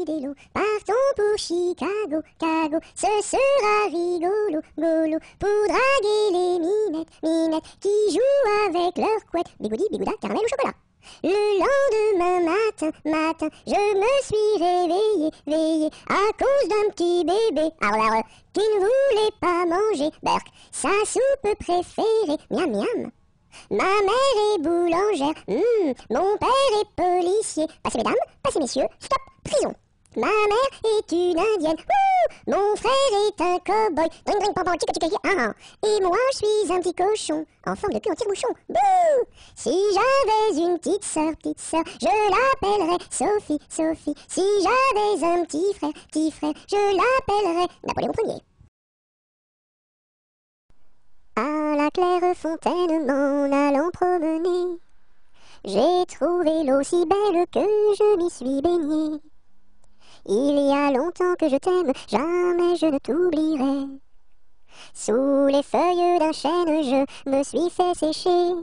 Délo, partons pour Chicago, ce sera rigolo, pour draguer les minettes, qui jouent avec leurs couettes, bigoudi, bigouda, caramel ou chocolat. Le lendemain matin, je me suis réveillé, à cause d'un petit bébé, qui ne voulait pas manger, Berk, sa soupe préférée, miam miam. Ma mère est boulangère, mon père est policier. Passez mesdames, passez messieurs, stop, prison. Ma mère est une indienne, mon frère est un cow-boy, dring dring pam chica chica, et moi je suis un petit cochon, en forme de cul en tire-bouchon, bouh. Si j'avais une petite sœur, je l'appellerais Sophie. Si j'avais un petit frère, je l'appellerais Napoléon Ier. À la claire fontaine m'en allant promener, j'ai trouvé l'eau si belle que je m'y suis baignée. Il y a longtemps que je t'aime, jamais je ne t'oublierai. Sous les feuilles d'un chêne, je me suis fait sécher.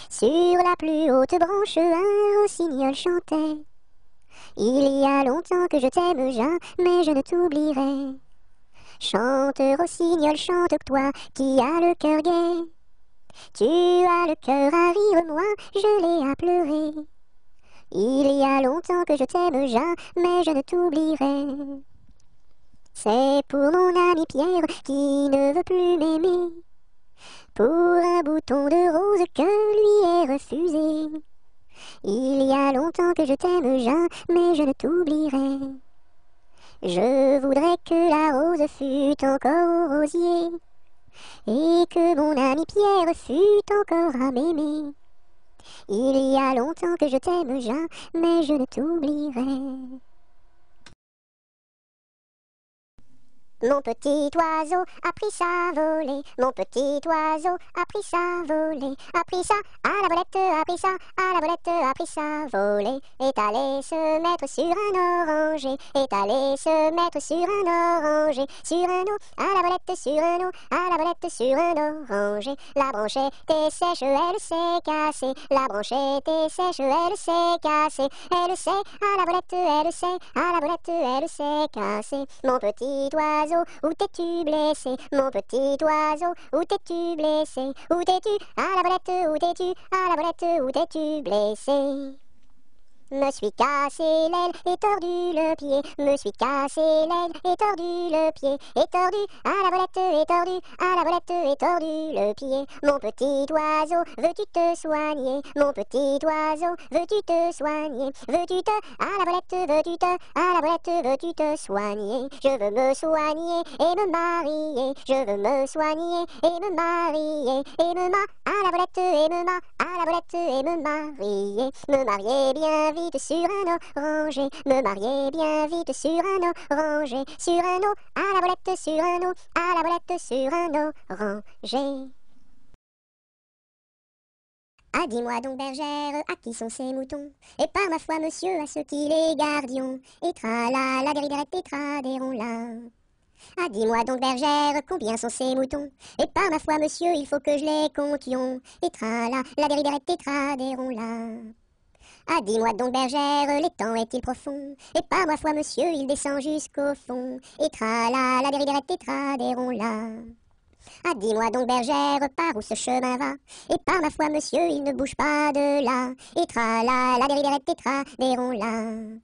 Sur la plus haute branche, un rossignol chantait. Il y a longtemps que je t'aime, jamais je ne t'oublierai. Chante, rossignol, chante, toi qui as le cœur gai. Tu as le cœur à rire, moi je l'ai à pleurer. Il y a longtemps que je t'aime, jamais je ne t'oublierai. C'est pour mon ami Pierre qui ne veut plus m'aimer, pour un bouton de rose que lui est refusé. Il y a longtemps que je t'aime, jamais je ne t'oublierai. Je voudrais que la rose fût encore au rosier, et que mon ami Pierre fût encore à m'aimer. Il y a longtemps que je t'aime, jamais je ne t'oublierai. Mon petit oiseau a pris sa volée, mon petit oiseau a pris sa volée, a pris ça à la volette, a pris ça à la volette, a pris sa volée, est allé se mettre sur un oranger, est allé se mettre sur un oranger, sur un eau, à la volette, sur un eau, à la volette, sur un oranger. La branche était sèche, elle s'est cassée, la branche était sèche, elle s'est cassée, elle s'est à la volette, elle s'est à la volette, elle s'est cassée. Mon petit oiseau, où t'es-tu blessé? Mon petit oiseau, où t'es-tu blessé? Où t'es-tu? À la volette, où t'es-tu? À la volette, où t'es-tu blessé? Me suis cassé l'aile et tordu le pied, me suis cassé l'aile et tordu le pied, et tordu à la volette, et tordu à la volette, et tordu le pied. Mon petit oiseau, veux-tu te soigner? Mon petit oiseau, veux-tu te soigner? Veux-tu te à la volette, veux-tu te à la volette, veux-tu te soigner? Je veux me soigner et me marier, je veux me soigner et me marier, et me à la volette, et me à la volette, et me marier bien vite sur un oranger, me marier bien vite sur un oranger, sur un eau, à la volette, sur un eau, à la volette, sur un oranger. Ah, dis-moi donc, bergère, à qui sont ces moutons? Et par ma foi, monsieur, à ceux qui les gardions. Et tra-la, la dériderette, et tra-déron-la. Ah, dis-moi donc, bergère, combien sont ces moutons? Et par ma foi, monsieur, il faut que je les comptions. Et tra-la, la dériderette, et tra-déron-la. Ah, dis-moi donc, bergère, l'étang est-il profond? Et par ma foi, monsieur, il descend jusqu'au fond. Et tra-la, la dériderette, et tra-déron-la. Ah, dis-moi donc, bergère, par où ce chemin va? Et par ma foi, monsieur, il ne bouge pas de là. Et tra-la, la dériderette, et tra-déron-la.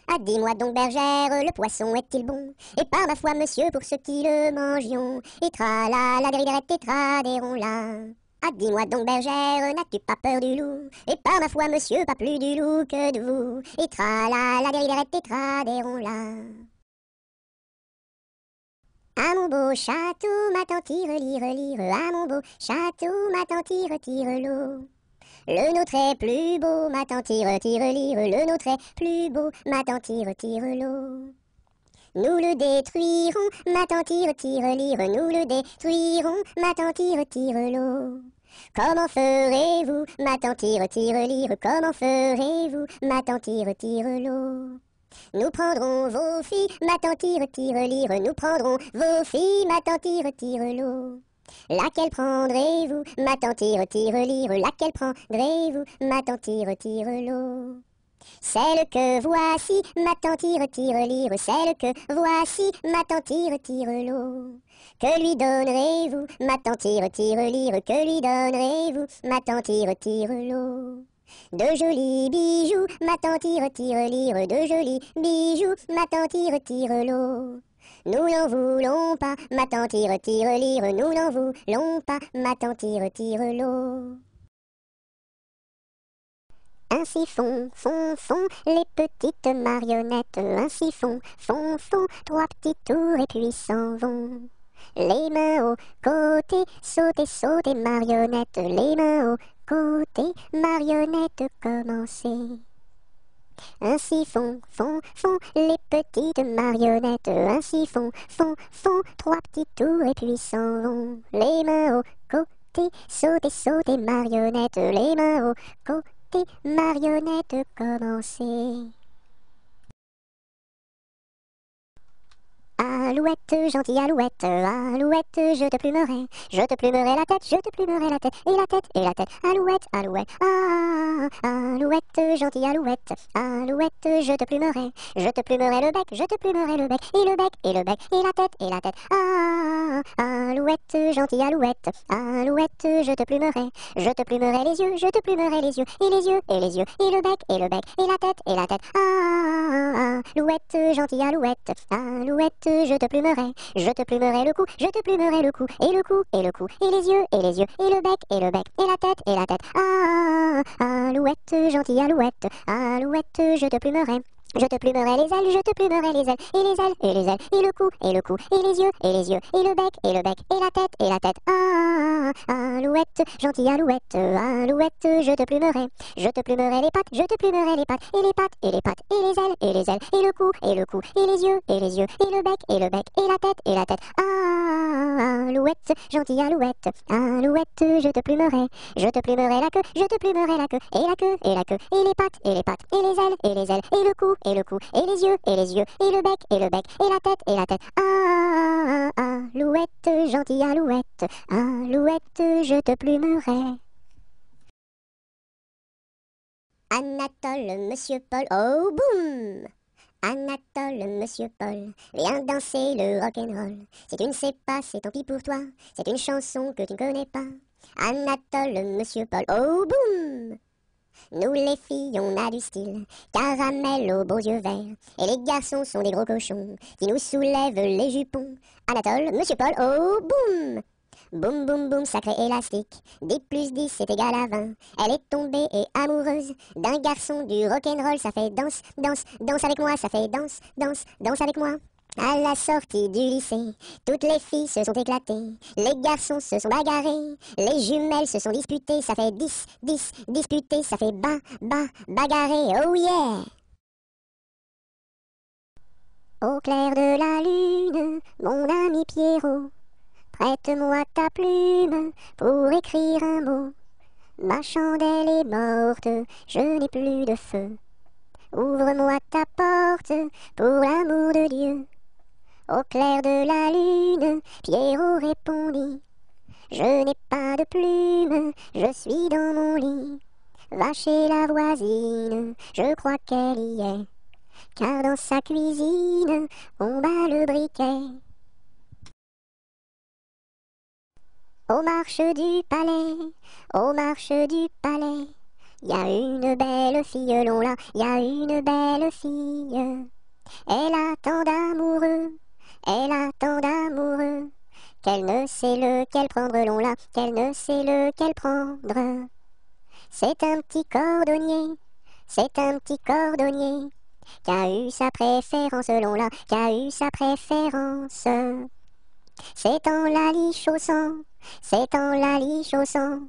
Ah, dis-moi donc, bergère, le poisson est-il bon? Et par ma foi, monsieur, pour ceux qui le mangions. Et tra-la, la dériderette, et tra-déron-la. Ah, dis-moi donc, bergère, n'as-tu pas peur du loup? Et par ma foi, monsieur, pas plus du loup que de vous. Et tra-la, la dériderette, et tra-déron-la. À mon beau château, ma tante lire, à mon beau château, ma tante tire l'eau. Le nôtre est plus beau, ma tante lire, le nôtre est plus beau, ma tante tire l'eau. Nous le détruirons, ma tante lire, nous le détruirons, ma tante tire l'eau. Comment ferez-vous, ma tante lire, comment ferez-vous, ma tante tire l'eau? Nous prendrons vos filles, ma tante lire, nous prendrons vos filles, ma tante tire l'eau. Laquelle prendrez-vous, ma tante lire, laquelle prendrez-vous, ma tante tire l'eau? Celle que voici, ma tante tire-lire, celle que voici, ma tante tire-l'eau. Que lui donnerez-vous, ma tante tire-lire, que lui donnerez-vous, ma tante tire-l'eau. De jolis bijoux, ma tante tire-lire, de jolis bijoux, ma tante tire-l'eau. Nous n'en voulons pas, ma tante tire-lire, nous n'en voulons pas, ma tante tire-l'eau. Ainsi font, les petites marionnettes, ainsi font, trois petits tours et puis s'en vont. Les mains aux côtés, sautez, marionnettes, les mains aux côtés, marionnettes, commencez. Ainsi font, les petites marionnettes, ainsi font, trois petits tours et puis s'en vont. Les mains aux côtés, sautez, marionnettes, les mains aux côtés, marionnettes, commencez. Alouette, gentille alouette, alouette, je te plumerai la tête, je te plumerai la tête, et la tête, alouette, alouette, alouette, gentille alouette, alouette, je te plumerai le bec, je te plumerai le bec, et le bec, et la tête, alouette, gentille alouette, alouette, je te plumerai les yeux, je te plumerai les yeux, et les yeux, et le bec, et la tête, alouette, gentille alouette, alouette, je te plumerai le cou, je te plumerai le cou, et le cou, et les yeux, et le bec, et la tête, alouette, gentille alouette, alouette, je te plumerai les ailes, je te plumerai les ailes, et les ailes, et le cou, et les yeux, et le bec, et la tête, alouette, gentille alouette, alouette, je te plumerai les pattes, je te plumerai les pattes, et les pattes, et les ailes, et le cou, et les yeux, et le bec, et la tête, alouette, gentille alouette, alouette, je te plumerai la queue, je te plumerai la queue, et les pattes, et les ailes, et le cou, et les yeux, et le bec, et la tête, alouette, gentille alouette, alouette, je te plumerai. Anatole, monsieur Paul, oh boum! Anatole, monsieur Paul, viens danser le rock'n'roll. Si tu ne sais pas, c'est tant pis pour toi, c'est une chanson que tu ne connais pas. Anatole, monsieur Paul, oh boum! Nous les filles, on a du style, caramel aux beaux yeux verts, et les garçons sont des gros cochons qui nous soulèvent les jupons. Anatole, monsieur Paul, oh boum! Boum boum boum, sacré élastique, 10 plus 10 c'est égal à 20. Elle est tombée et amoureuse d'un garçon du rock'n'roll, ça fait danse, danse, danse avec moi, ça fait danse, danse, danse avec moi. À la sortie du lycée, toutes les filles se sont éclatées, les garçons se sont bagarrés, les jumelles se sont disputées, ça fait 10, 10, disputé, ça fait bagarré, oh yeah! Au clair de la lune, mon ami Pierrot, prête-moi ta plume pour écrire un mot. Ma chandelle est morte, je n'ai plus de feu. Ouvre-moi ta porte pour l'amour de Dieu. Au clair de la lune, Pierrot répondit: je n'ai pas de plume, je suis dans mon lit. Va chez la voisine, je crois qu'elle y est, car dans sa cuisine, on bat le briquet. Aux marches du palais, y a une belle fille, là, y a une belle fille. Elle a tant d'amoureux, qu'elle ne sait lequel prendre, là, qu'elle ne sait lequel prendre. C'est un petit cordonnier, qui a eu sa préférence, là, qui a eu sa préférence. C'est en la lichaussant,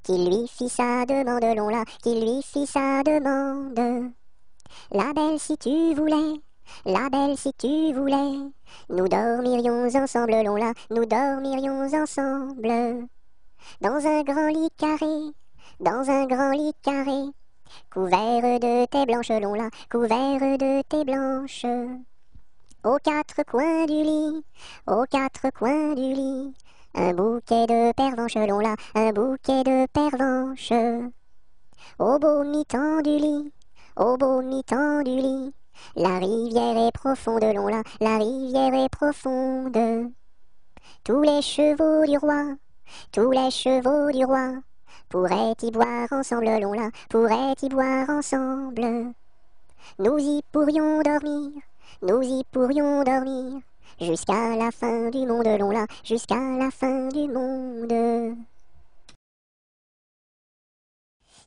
qu'il lui fit sa demande, là, qu'il lui fit sa demande. La belle si tu voulais, nous dormirions ensemble, là, nous dormirions ensemble. Dans un grand lit carré, couvert de tais blanches, là, couvert de tais blanches. Aux quatre coins du lit, un bouquet de pervenches, là, un bouquet de pervenches. Au beau mi-temps du lit, au beau mi-temps du lit. La rivière est profonde, long là, la rivière est profonde. Tous les chevaux du roi, tous les chevaux du roi, pourraient y boire ensemble, long là, pourraient y boire ensemble. Nous y pourrions dormir, nous y pourrions dormir, jusqu'à la fin du monde, long là, jusqu'à la fin du monde.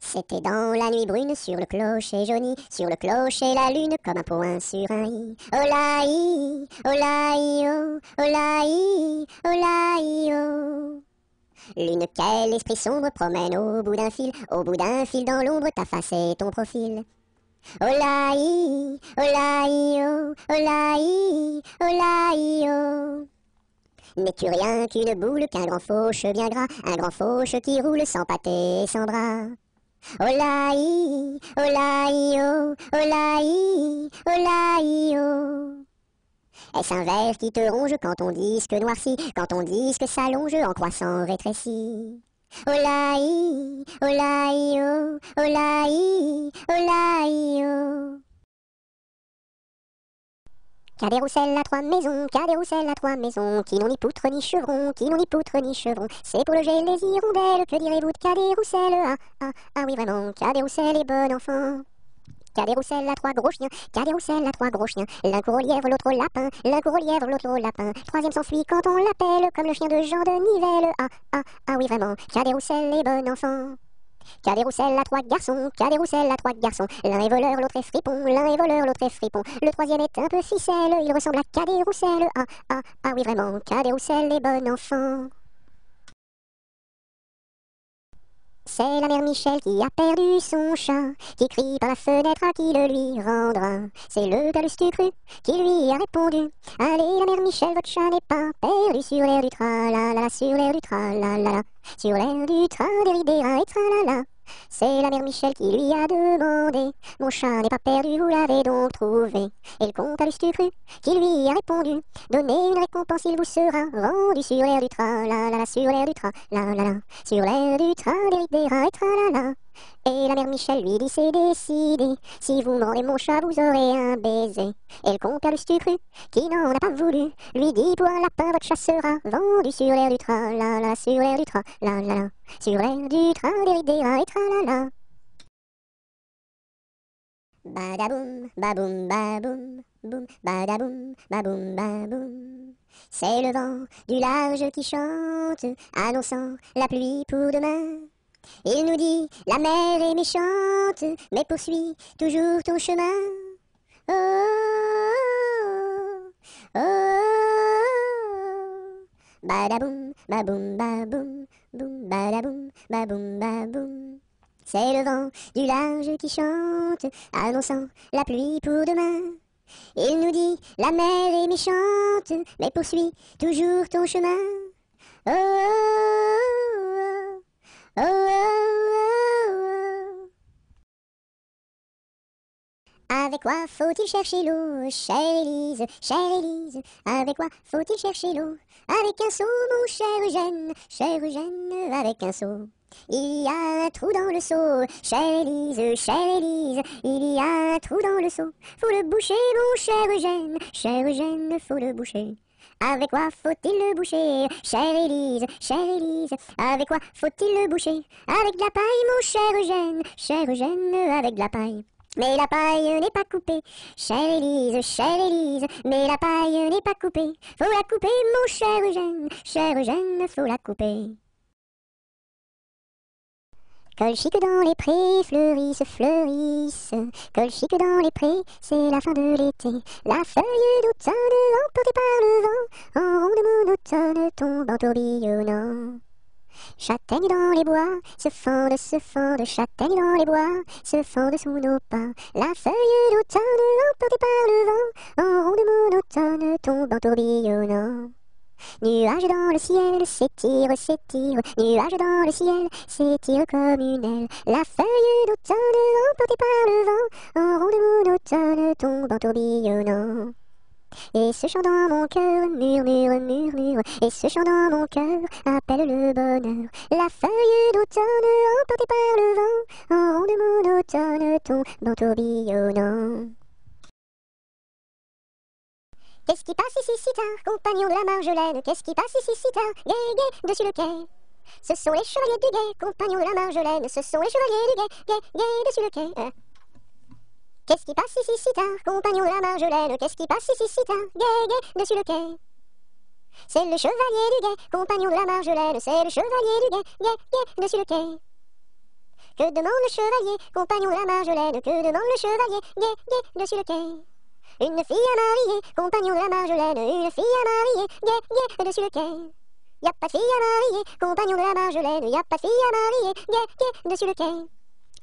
C'était dans la nuit brune, sur le clocher jauni, sur le clocher la lune, comme un point sur un i. Olaï, olaï, oh, olaï, olaï, oh. Lune, quel esprit sombre promène au bout d'un fil dans l'ombre, ta face et ton profil. Olaï, olaï, oh, olaï, olaï, oh. N'es-tu rien qu'une boule, qu'un grand fauche bien gras, un grand fauche qui roule sans pâté et sans bras? Olaï, olaï, oh, olaï, olaï, oh. Est-ce un ver qui te ronge quand ton disque noircit, quand ton disque s'allonge en croissant rétréci? Olaï, olaï, oh, olaï, olaï, oh. Qu'a des rousselles à trois maisons, qu'a des rousselles à trois maisons, qui n'ont ni poutre ni chevron, qui n'ont ni poutre ni chevron. C'est pour loger les hirondelles, que direz-vous de qu'a des rousselles? Ah, ah, ah oui vraiment, qu'a des rousselles est bon enfant. Qu'a des rousselles à trois gros chiens, qu'a des rousselles à trois gros chiens. L'un court au lièvre, l'autre au lapin, l'un court au lièvre, l'autre au lapin. Troisième s'enfuit quand on l'appelle, comme le chien de Jean de Nivelle. Ah, ah, ah oui vraiment, qu'a des rousselles est bon enfant. Qu'a des rousselles à trois garçons, qu'a des rousselles à trois garçons. L'un est voleur, l'autre est fripon, l'un est voleur, l'autre est fripon. Le troisième est un peu ficelle, il ressemble à qu'a des rousselles. Ah, ah, ah oui vraiment, qu'a des rousselles est bon enfant. C'est la mère Michel qui a perdu son chat, qui crie par la fenêtre à qui le lui rendra. C'est le Galus du cru qui lui a répondu: allez la mère Michel, votre chat n'est pas perdu sur l'air du tra-la-la, sur l'air du tra-la-la, sur l'air du tra-des-ri-des-ra et tra-la-la. C'est la mère Michel qui lui a demandé: mon chat n'est pas perdu, vous l'avez donc trouvé? Et le comte Galus du cru qui lui a répondu: donnez une récompense, il vous sera rendu sur l'air du tra-la-la, sur l'air du tra-la-la, sur l'air du tra-des-ri-des-ra et tra-la-la. Et la mère Michel lui dit: c'est décidé, si vous mordez mon chat, vous aurez un baiser. Et le comte Galus du cru, qui n'en a pas voulu, lui dit: pour un lapin, votre chat sera vendu sur l'air du tra-la-la, sur l'air du tra-la-la, sur l'air du tra-des-ri-des-ra et tra-la-la. Badaboum, baboum, baboum, boum, badaboum, baboum, baboum. C'est le vent du large qui chante, annonçant la pluie pour demain. Il nous dit: la mer est méchante, mais poursuis toujours ton chemin. Oh, oh, oh, oh. Badaboum, baboum, baboum, boum, badaboum, baboum, baboum. C'est le vent du large qui chante, annonçant la pluie pour demain. Il nous dit: la mer est méchante, mais poursuis toujours ton chemin. Oh, oh, oh, oh, oh, oh. Avec quoi faut-il chercher l'eau, chère Élise, chère Élise? Avec quoi faut-il chercher l'eau? Avec un seau, mon cher Eugène, avec un seau. Il y a un trou dans le seau, chère Élise, il y a un trou dans le seau. Faut le boucher, mon cher Eugène, faut le boucher. Avec quoi faut-il le boucher, chère Élise, avec quoi faut-il le boucher? Avec de la paille, mon cher Eugène, avec de la paille. Mais la paille n'est pas coupée, chère Élise, mais la paille n'est pas coupée. Faut la couper, mon cher Eugène, faut la couper. Colchique dans les prés, fleurissent, fleurissent. Colchique dans les prés, c'est la fin de l'été. La feuille d'automne, emportée par le vent, en ronde monotone, tombe en tourbillonnant. Châtaigne dans les bois, se fendent, châtaigne dans les bois, se fendent sous nos pas. La feuille d'automne, emportée par le vent, en ronde monotone, tombe en tourbillonnant. Nuages dans le ciel, s'étire, nuages dans le ciel, s'étire comme une aile. La feuille d'automne, emportée par le vent, en ronde monotone, tombe en tourbillonnant. Et ce chant dans mon cœur murmure, murmure. Et ce chant dans mon cœur appelle le bonheur. La feuille d'automne emportée par le vent, en ronde monotone tombe en tourbillonnant. Qu'est-ce qui passe ici si tard, compagnon de la Marjolaine? Qu'est-ce qui passe ici si tard, gai, gai, dessus le quai? Ce sont les chevaliers du guet, compagnons de la Marjolaine. Ce sont les chevaliers du guet, gai, gai, dessus le quai. Qu'est-ce qui passe ici si tard, compagnons de la Marjolaine? Qu'est-ce qui passe ici si tard, gai, gai, dessus le quai? C'est le chevalier du guet, compagnon de la Marjolaine. C'est le chevalier du guet, gai, gai, dessus le quai. Que demande le chevalier, compagnon de la Marjolaine? Que demande le chevalier, gai, gai, dessus le quai? Une fille à marier, compagnon de la Marjolaine. Une fille à marier, gai, gai, dessus le quai. Y'a pas de fille à marier, compagnon de la Marjolaine. Y'a pas de fille à marier, gai, gai, dessus le quai.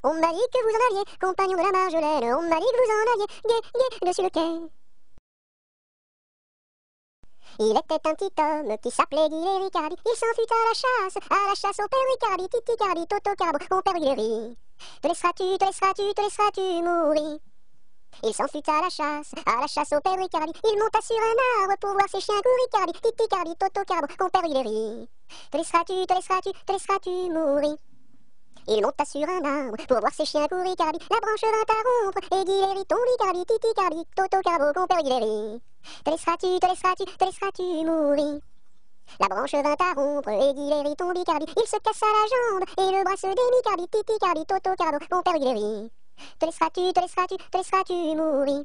On m'a dit que vous en aviez, compagnon de la Marjolaine. On m'a dit que vous en aviez, gai, gai, dessus le quai. Il était un petit homme qui s'appelait Guy Ricardi. Il s'en fut à la chasse au père Ricardi. Titi Cardi, Toto Carbo, mon père Guy. Te laisseras-tu, te laisseras-tu, te laisseras-tu mourir? Il s'en fut à la chasse au père Ricardi. Il monta sur un arbre pour voir ses chiens courir. Ricardi, Titi Cardi, Toto Carbo, mon père Guy. Te laisseras-tu, te laisseras-tu, te laisseras-tu mourir? Il monta sur un arbre pour voir ses chiens courir. Ricardi, la branche vint à rompre et Guy tombe. Ricardi, Titi Cardi, Toto Carbo, mon père Guy. Te laisseras-tu, te laisseras-tu, te laisseras-tu mourir? La branche vint à rompre et Guy tombe. Ricardi, il se cassa la jambe et le bras se démit. Ricardi, Titi Cardi, Toto Carbo, mon père Guy. Te laisseras-tu, te laisseras-tu, te laisseras-tu mourir?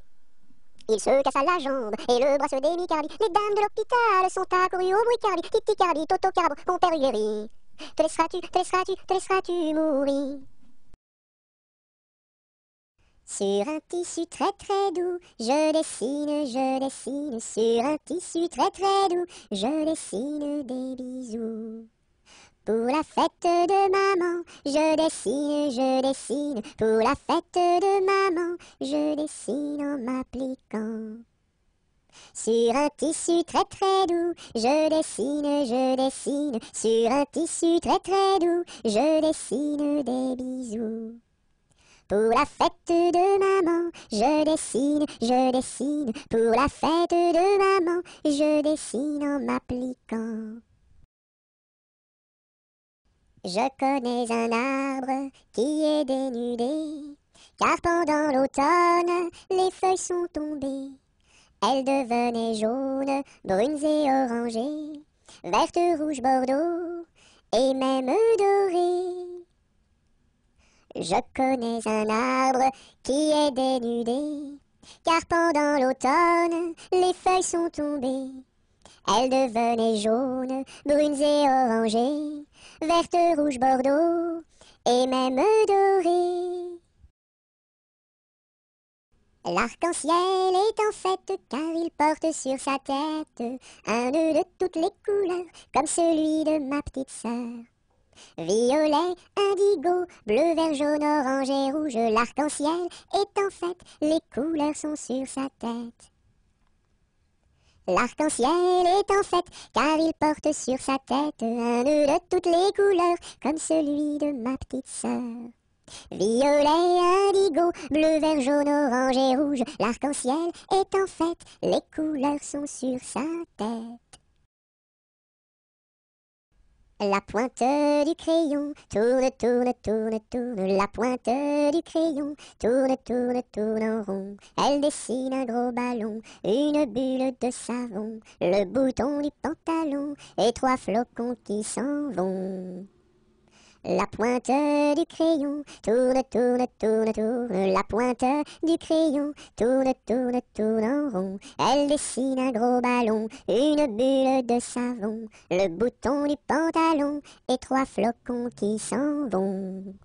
Il se cassa la jambe et le bras se démit. Cardi, les dames de l'hôpital sont accourues au bruit. Cardi, Titi Cardi, Toto Carbo, mon père Guy. Te laisseras-tu, te laisseras-tu, te laisseras-tu mourir? Sur un tissu très très doux, je dessine, sur un tissu très très doux, je dessine des bisous. Pour la fête de maman, je dessine, pour la fête de maman, je dessine en m'appliquant. Sur un tissu très très doux, je dessine, sur un tissu très très doux, je dessine des bisous. Pour la fête de maman, je dessine, pour la fête de maman, je dessine en m'appliquant. Je connais un arbre qui est dénudé, car pendant l'automne, les feuilles sont tombées. Elles devenaient jaunes, brunes et orangées, vertes, rouges, bordeaux, et même dorées. Je connais un arbre qui est dénudé, car pendant l'automne, les feuilles sont tombées. Elles devenaient jaunes, brunes et orangées, vertes, rouges, bordeaux, et même dorées. L'arc-en-ciel est en fête car il porte sur sa tête un nœud de toutes les couleurs, comme celui de ma petite sœur. Violet, indigo, bleu, vert, jaune, orange et rouge, l'arc-en-ciel est en fête, les couleurs sont sur sa tête. L'arc-en-ciel est en fête, car il porte sur sa tête un nœud de toutes les couleurs, comme celui de ma petite sœur. Violet, indigo, bleu, vert, jaune, orange et rouge, l'arc-en-ciel est en fête, les couleurs sont sur sa tête. La pointe du crayon tourne, tourne, tourne, tourne. La pointe du crayon tourne, tourne, tourne en rond. Elle dessine un gros ballon, une bulle de savon, le bouton du pantalon et 3 flocons qui s'en vont. La pointe du crayon tourne, tourne, tourne, tourne. La pointe du crayon tourne, tourne, tourne en rond. Elle dessine un gros ballon, une bulle de savon, le bouton du pantalon et 3 flocons qui s'en vont.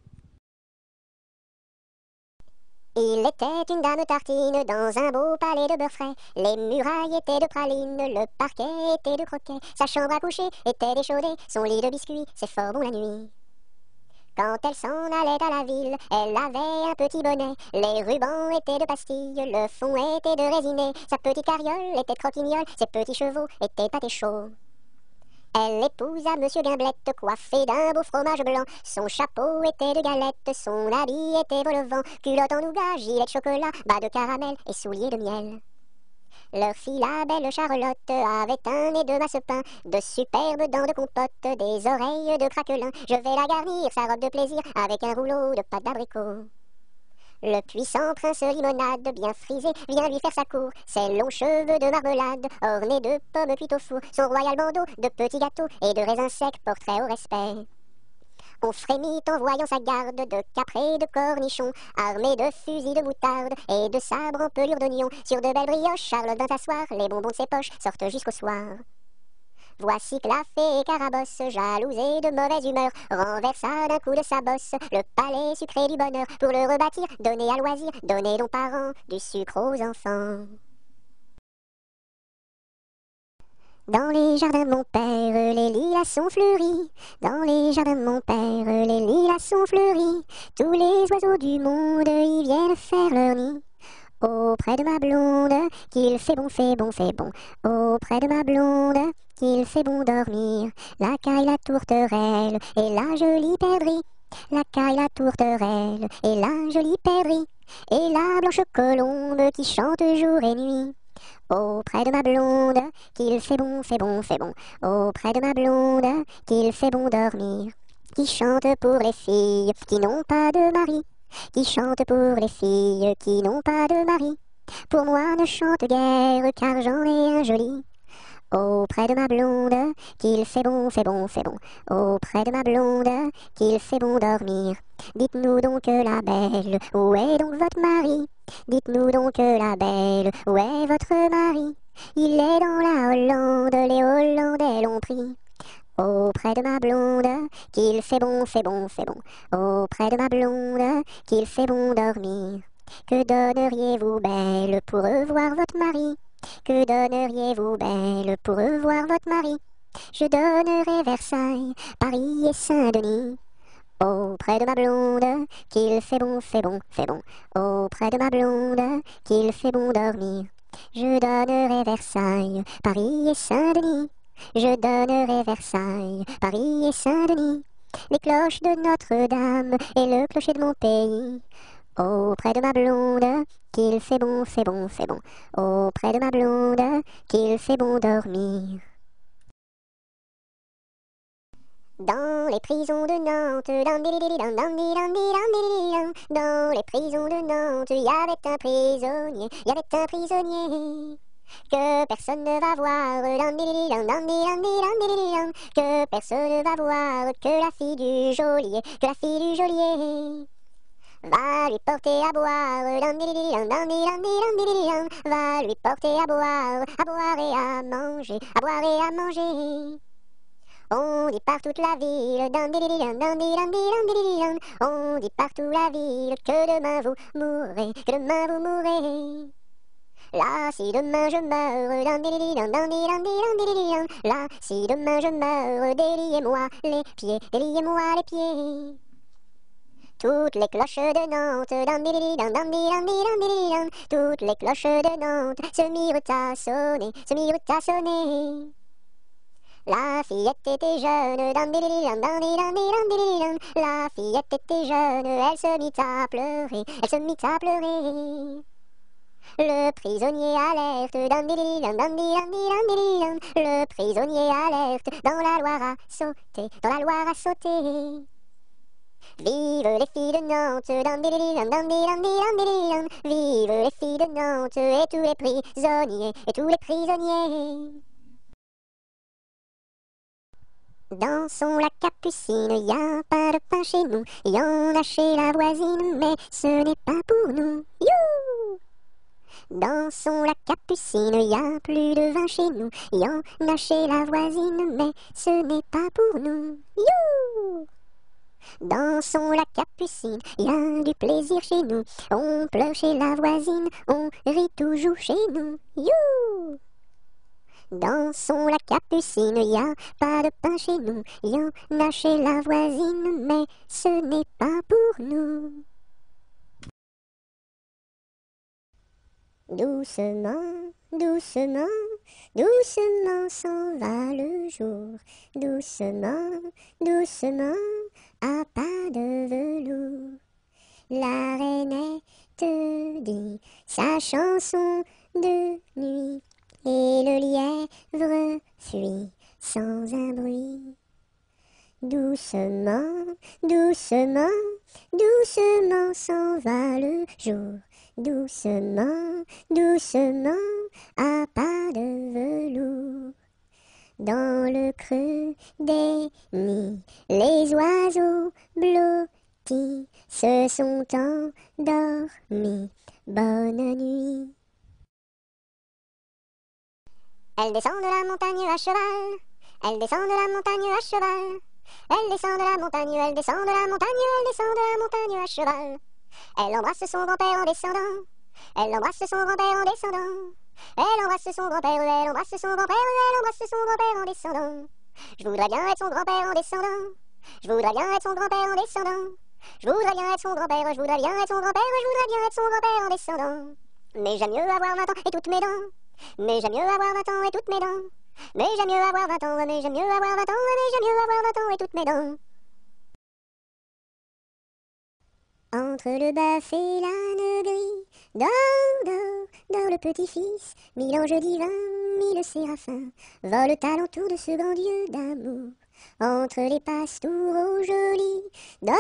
Il était une dame tartine dans un beau palais de beurre frais. Les murailles étaient de praline, le parquet était de croquet. Sa chambre à coucher était d'échaudée, son lit de biscuits, c'est fort bon la nuit. Quand elle s'en allait à la ville, elle avait un petit bonnet. Les rubans étaient de pastilles, le fond était de résiné. Sa petite carriole était croquignole, ses petits chevaux étaient pâtés chauds. Elle épousa Monsieur Gimblette, coiffé d'un beau fromage blanc. Son chapeau était de galette, son habit était vol au vent. Culotte en nougat, gilet de chocolat, bas de caramel et souliers de miel. Leur fille, la belle Charlotte, avait un nez de masse-pain, de superbes dents de compote, des oreilles de craquelin. Je vais la garnir, sa robe de plaisir, avec un rouleau de pâte d'abricot. Le puissant prince limonade, bien frisé, vient lui faire sa cour. Ses longs cheveux de marmelade, ornés de pommes cuites au four, son royal bandeau de petits gâteaux et de raisins secs portrait au respect. On frémit en voyant sa garde de caprés de cornichons, armés de fusils de moutarde et de sabres en pelure d'oignon. Sur de belles brioches, Charlotte vint s'asseoir, les bonbons de ses poches sortent jusqu'au soir. Voici que la fée Carabosse, jalouse et de mauvaise humeur, renversa d'un coup de sa bosse le palais sucré du bonheur. Pour le rebâtir, donner à loisir, donner donc parents du sucre aux enfants. Dans les jardins de mon père, les lilas sont fleuris. Dans les jardins de mon père, les lilas sont fleuris. Tous les oiseaux du monde y viennent faire leur nid. Auprès de ma blonde, qu'il fait bon, fait bon, fait bon. Auprès de ma blonde, qu'il fait bon dormir. La caille, la tourterelle et la jolie perdrix. La caille, la tourterelle et la jolie perdrix. Et la blanche colombe qui chante jour et nuit. Auprès de ma blonde, qu'il fait bon, fait bon, fait bon. Auprès de ma blonde, qu'il fait bon dormir. Qui chante pour les filles qui n'ont pas de mari. Qui chante pour les filles qui n'ont pas de mari. Pour moi ne chante guère car j'en ai un joli. Auprès de ma blonde, qu'il fait bon, fait bon, fait bon. Auprès de ma blonde, qu'il fait bon dormir. Dites-nous donc la belle, où est donc votre mari? Dites-nous donc la belle, où est votre mari? Il est dans la Hollande, les Hollandais l'ont pris. Auprès de ma blonde, qu'il fait bon, fait bon, fait bon. Auprès de ma blonde, qu'il fait bon dormir. Que donneriez-vous, belle, pour revoir votre mari? Que donneriez-vous, belle, pour revoir votre mari? Je donnerais Versailles, Paris et Saint-Denis. Auprès de ma blonde, qu'il fait bon, fait bon, fait bon. Auprès de ma blonde, qu'il fait bon dormir. Je donnerai Versailles, Paris et Saint-Denis. Je donnerai Versailles, Paris et Saint-Denis. Les cloches de Notre-Dame et le clocher de mon pays. Auprès de ma blonde, qu'il fait bon, fait bon, fait bon. Auprès de ma blonde, qu'il fait bon dormir. Dans les prisons de Nantes, dans les prisons de Nantes, il y avait un prisonnier, il y avait un prisonnier que personne ne va voir, que personne ne va voir, que la fille du geôlier, que la fille du geôlier va lui porter à boire, va lui porter à boire et à manger, à boire et à manger. On dit par toute la ville, on dit partout la ville que demain vous mourrez, que demain vous mourrez. Là, si demain je meurs, là, si demain je meurs, déliez-moi les pieds, déliez-moi les pieds. Toutes les cloches de Nantes, toutes les cloches de Nantes se mirent à sonner, se mirent à sonner. La fillette était jeune, la fillette était jeune, elle se mit à pleurer, elle se mit à pleurer. Le prisonnier alerte, le prisonnier alerte, dans la Loire à sauter, dans la Loire à sauter. Vive les filles de Nantes, vive les filles de Nantes, et tous les prisonniers, et tous les prisonniers. Dansons la capucine, y a pas de pain chez nous, y en a chez la voisine, mais ce n'est pas pour nous. You! Dansons la capucine, y a plus de vin chez nous, y en a chez la voisine, mais ce n'est pas pour nous. You! Dansons la capucine, y a du plaisir chez nous, on pleure chez la voisine, on rit toujours chez nous. You! Dansons la capucine, y a pas de pain chez nous, y en a chez la voisine, mais ce n'est pas pour nous. Doucement, doucement, doucement s'en va le jour, doucement, doucement, à pas de velours. La rainette dit sa chanson de nuit, et le lièvre fuit sans un bruit. Doucement, doucement, doucement s'en va le jour. Doucement, doucement, à pas de velours. Dans le creux des nids, les oiseaux blottis se sont endormis. Bonne nuit. Elle descend de la montagne à cheval. Elle descend de la montagne à cheval. Elle descend de la montagne, elle descend de la montagne, elle descend de la montagne à cheval. Elle embrasse son grand-père en descendant. Elle embrasse son grand-père en descendant. Elle embrasse son grand-père, elle embrasse son grand-père, elle embrasse son grand-père en descendant. Je voudrais bien être son grand-père en descendant. Je voudrais bien être son grand-père en descendant. Je voudrais bien être son grand-père, je voudrais bien être son grand-père, je voudrais bien être son grand-père en descendant. Mais j'aime mieux avoir 20 ans et toutes mes dents. Mais j'aime mieux avoir 20 ans et toutes mes dents. Mais j'aime mieux avoir 20 ans, mais j'aime mieux avoir 20 ans, mais j'aime mieux avoir 20 ans et toutes mes dents. Entre le bœuf et l'âne gris, dors, dors, dors le petit-fils, mille anges divins, mille séraphins, volent alentour de ce grand Dieu d'amour. Entre les pastoureaux jolis, dors,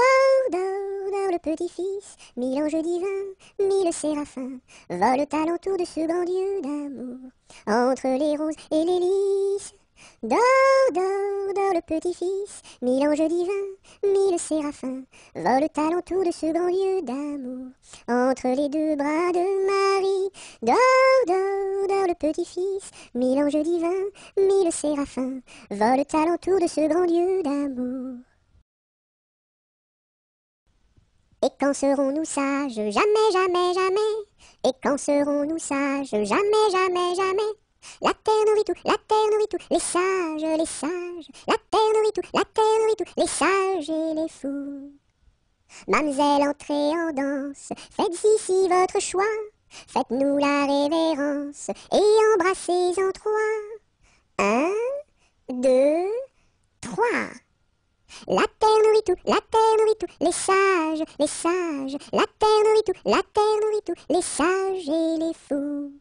dors, dors le petit-fils, mille anges divins, mille séraphins, volent alentour de ce grand Dieu d'amour. Entre les roses et les lys, dors, dors, dors le petit-fils, mille anges divins, mille séraphins, volent alentour de ce grand Dieu d'amour. Entre les deux bras de Marie, dors, dors, dors le petit-fils, mille anges divins, mille séraphins, volent alentour de ce grand Dieu d'amour. Et quand serons-nous sages? Jamais, jamais, jamais. Et quand serons-nous sages? Jamais, jamais, jamais. La terre nourrit tout, la terre nourrit tout, les sages, les sages. La terre nourrit tout, la terre nourrit tout, les sages et les fous. Mamselle, entrez en danse, faites ici votre choix. Faites-nous la révérence et embrassez en trois. 1, 2, 3. La terre nourrit tout, la terre nourrit tout, les sages, les sages. La terre nourrit tout, la terre nourrit tout, les sages et les fous.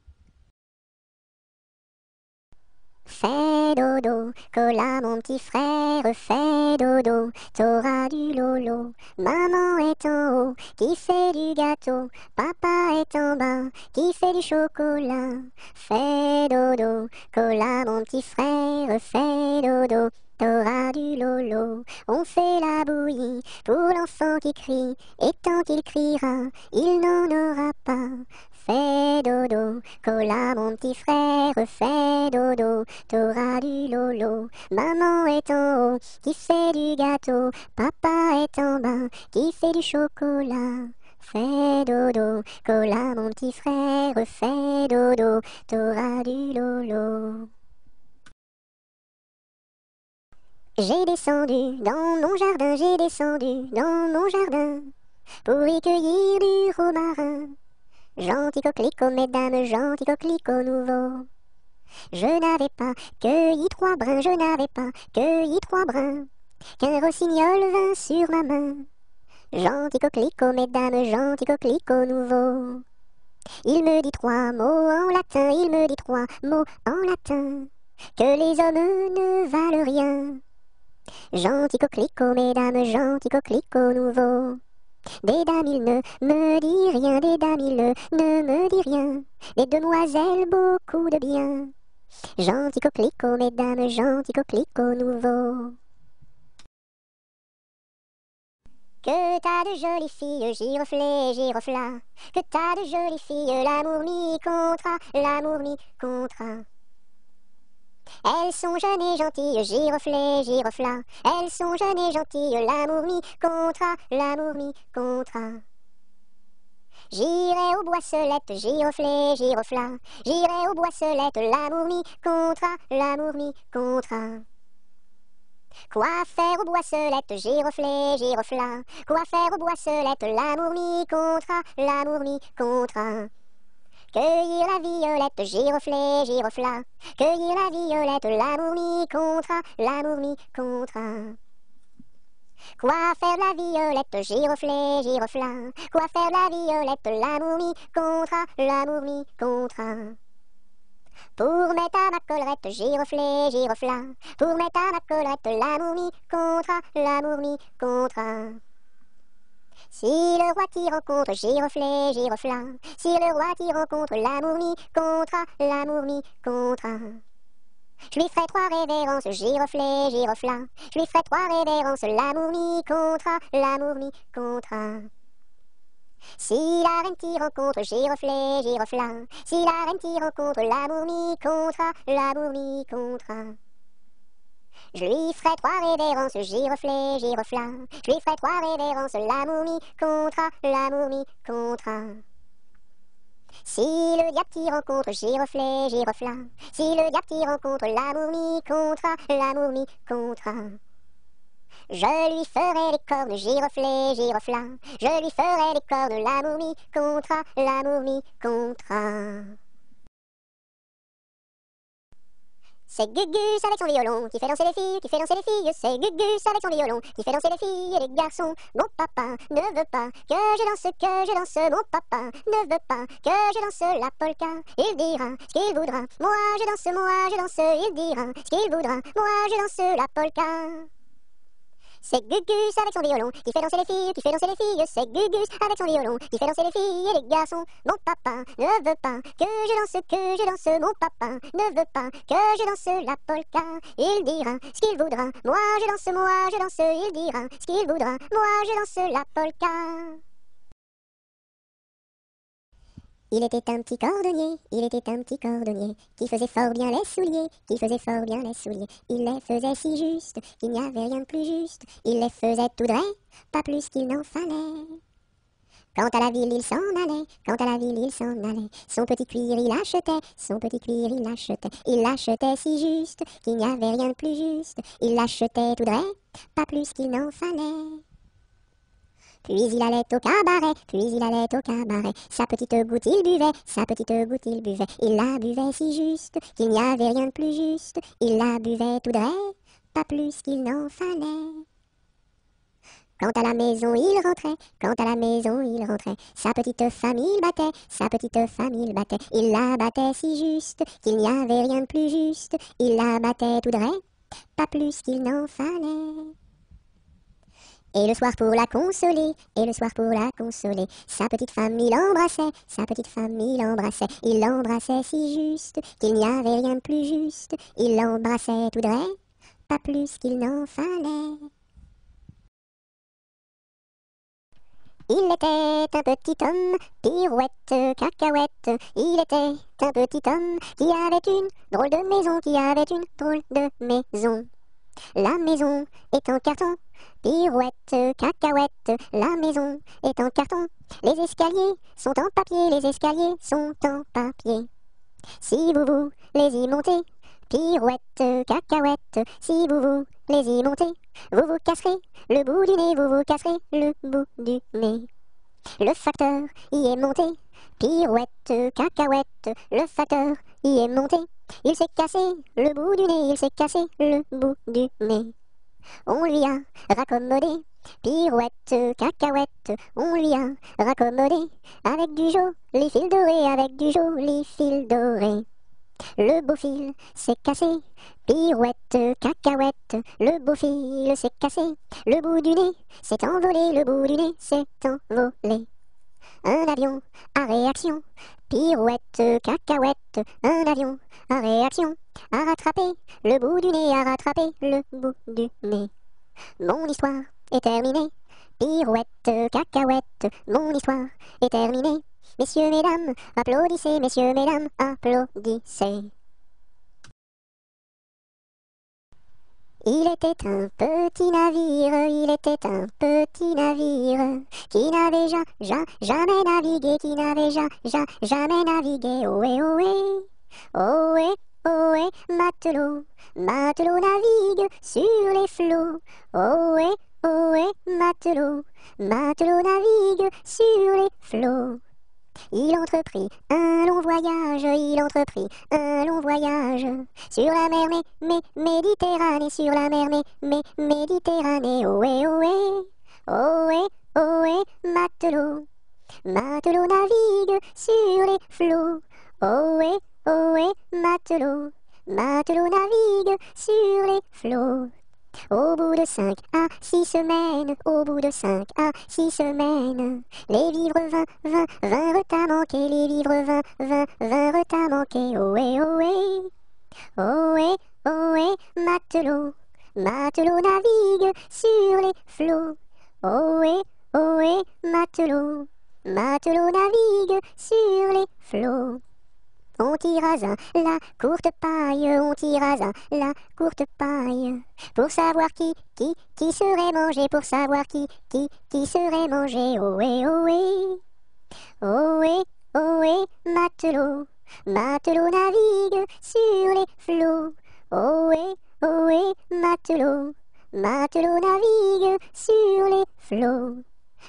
Fais dodo, cola mon petit frère, fais dodo, t'auras du lolo. Maman est en haut, qui fait du gâteau, papa est en bas, qui fait du chocolat. Fais dodo, cola mon petit frère, fais dodo, t'auras du lolo. On fait la bouillie pour l'enfant qui crie, et tant qu'il criera, il n'en aura pas. Fais dodo, cola mon petit frère, fais dodo, t'auras du lolo. Maman est en haut, qui fait du gâteau, papa est en bas, qui fait du chocolat. Fais dodo, cola mon petit frère, fais dodo, t'auras du lolo. J'ai descendu dans mon jardin, j'ai descendu dans mon jardin, pour y cueillir du romarin. Gentil coquelicot, mesdames, gentil coquelicot nouveau. Je n'avais pas cueilli 3 brins, je n'avais pas cueilli 3 brins, qu'un rossignol vint sur ma main. Gentil coquelicot, mesdames, gentil coquelicot nouveau. Il me dit 3 mots en latin, il me dit 3 mots en latin, que les hommes ne valent rien. Gentil coquelicot, mesdames, gentil coquelicot nouveau. Des dames, il ne me dit rien, des dames, il ne me dit rien. Des demoiselles, beaucoup de bien. Gentil coquelicot, mesdames, gentil coquelicot nouveau. Que t'as de jolies filles, giroflées, giroflas. Que t'as de jolies filles, l'amour mi contra, l'amour mi contra. Elles sont jeunes et gentilles, giroflées, giroflas. Elles sont jeunes et gentilles, l'amour mi contra, l'amour mi contra. J'irai aux boisselettes, giroflées, giroflas. J'irai aux boisselettes, l'amour mi contra, l'amour mi contra. Quoi faire aux boisselettes, giroflées, giroflas? Quoi faire aux boisselettes, l'amour mi contra, l'amour mi contra. Cueillir la violette, giroflée, giroflas. Cueillir la violette, l'amour mi contra, l'amour mi contra. Quoi faire la violette, giroflée, giroflas? Quoi faire la violette, l'amour mi contra, l'amour mi contra. Pour mettre à ma collerette, giroflée, girofla. Pour mettre à ma collerette, l'amour mi contra, l'amour mi contra. Si le roi t'y rencontre, giroflée, girofla. Si le roi t'y rencontre, l'amour mi contra, l'amour mi contra. Je lui ferai 3 révérences, giroflée, girofla. Je lui ferai 3 révérences, l'amour mi contra, l'amour mi contra. Si la reine t'y rencontre, giroflée, girofla. Si la reine t'y rencontre, l'amour mi contra, l'amour mi contra. Je lui ferai 3 révérences, giroflée, girofla. Je lui ferai 3 révérences, l'amour mi contra, l'amour mi contra. Si le diable t'y rencontre, giroflée, girofla. Si le diable t'y rencontre, l'amour mi contra, l'amour mi contra. Je lui ferai les cornes, giroflée, girofla. Je lui ferai les cornes, l'amour mi contra, l'amour mi contra. C'est Gugus avec son violon qui fait danser les filles, qui fait danser les filles. C'est Gugus avec son violon qui fait danser les filles et les garçons. Mon papa ne veut pas que je danse. Mon papa ne veut pas que je danse la polka. Il dira ce qu'il voudra. Moi je danse. Il dira ce qu'il voudra. Moi je danse la polka. C'est Gugus avec son violon qui fait danser les filles, qui fait danser les filles. C'est Gugus avec son violon qui fait danser les filles et les garçons. Mon papa ne veut pas que je danse. Mon papa ne veut pas que je danse la polka. Il dira ce qu'il voudra. Moi je danse. Il dira ce qu'il voudra. Moi je danse la polka. Il était un petit cordonnier, qui faisait fort bien les souliers, Il les faisait si juste, qu'il n'y avait rien de plus juste. Il les faisait tout droit, pas plus qu'il n'en fallait. Quant à la ville, il s'en allait, Son petit cuir, il achetait, Il l'achetait si juste, qu'il n'y avait rien de plus juste. Il l'achetait tout droit, pas plus qu'il n'en fallait. Puis il allait au cabaret, sa petite goutte il buvait, il la buvait si juste, qu'il n'y avait rien de plus juste, il la buvait tout droit, pas plus qu'il n'en fallait. Quand à la maison il rentrait, sa petite famille le battait, il la battait si juste, qu'il n'y avait rien de plus juste, il la battait tout droit, pas plus qu'il n'en fallait. Et le soir pour la consoler, sa petite femme il l'embrassait si juste, qu'il n'y avait rien de plus juste, il l'embrassait tout droit, pas plus qu'il n'en fallait. Il était un petit homme, pirouette, cacahuète, il était un petit homme qui avait une drôle de maison, La maison est en carton, pirouette, cacahuète, la maison est en carton. Les escaliers sont en papier, Si vous les y montez, pirouette, cacahuète, si vous les y montez, vous vous casserez le bout du nez, Le facteur y est monté, pirouette, cacahuète, le facteur y est monté. Il s'est cassé le bout du nez, On lui a raccommodé, pirouette, cacahuète, on lui a raccommodé, avec du joli fil doré, Le beau fil s'est cassé, pirouette, cacahuète, le beau fil s'est cassé, le bout du nez s'est envolé, Un avion à réaction, pirouette, cacahuète, un avion à réaction, a rattrapé le bout du nez, Mon histoire est terminée, pirouette, cacahuète, mon histoire est terminée. Messieurs, mesdames, applaudissez, Il était un petit navire, qui n'avait jamais navigué, ohé, matelot navigue sur les flots, ohé, matelot navigue sur les flots. Il entreprit un long voyage, sur la mer Méditerranée, ohé, matelot navigue sur les flots, ohé, matelot, matelot navigue sur les flots. Au bout de 5 à 6 semaines, au bout de 5 à 6 semaines, les vivres vinrent à manquer, les vivres vinrent à manquer. Ohé, ohé, ohé, ohé, matelot, matelot navigue sur les flots. Ohé, ohé, matelot, matelot navigue sur les flots. On tira la courte paille, on tira la courte paille, pour savoir qui serait mangé, pour savoir qui serait mangé. Ohé, ohé, ohé, ohé, matelot, matelot navigue sur les flots. Ohé, ohé, matelot, matelot navigue sur les flots.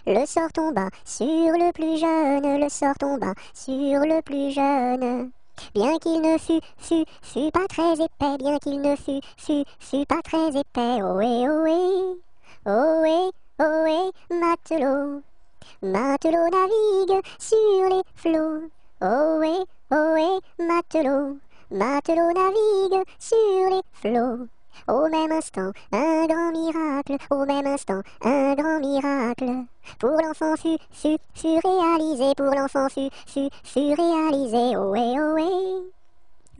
Le sort tomba sur le plus jeune, le sort tomba sur le plus jeune. Bien qu'il ne fût pas très épais, bien qu'il ne fût pas très épais. Ohé, ohé, ohé, ohé, matelot, matelot navigue sur les flots. Ohé, ohé, matelot, matelot navigue sur les flots. Au même instant, un grand miracle, au même instant, un grand miracle. Pour l'enfant fut réalisé, pour l'enfant fut réalisé. Ohé, ohé,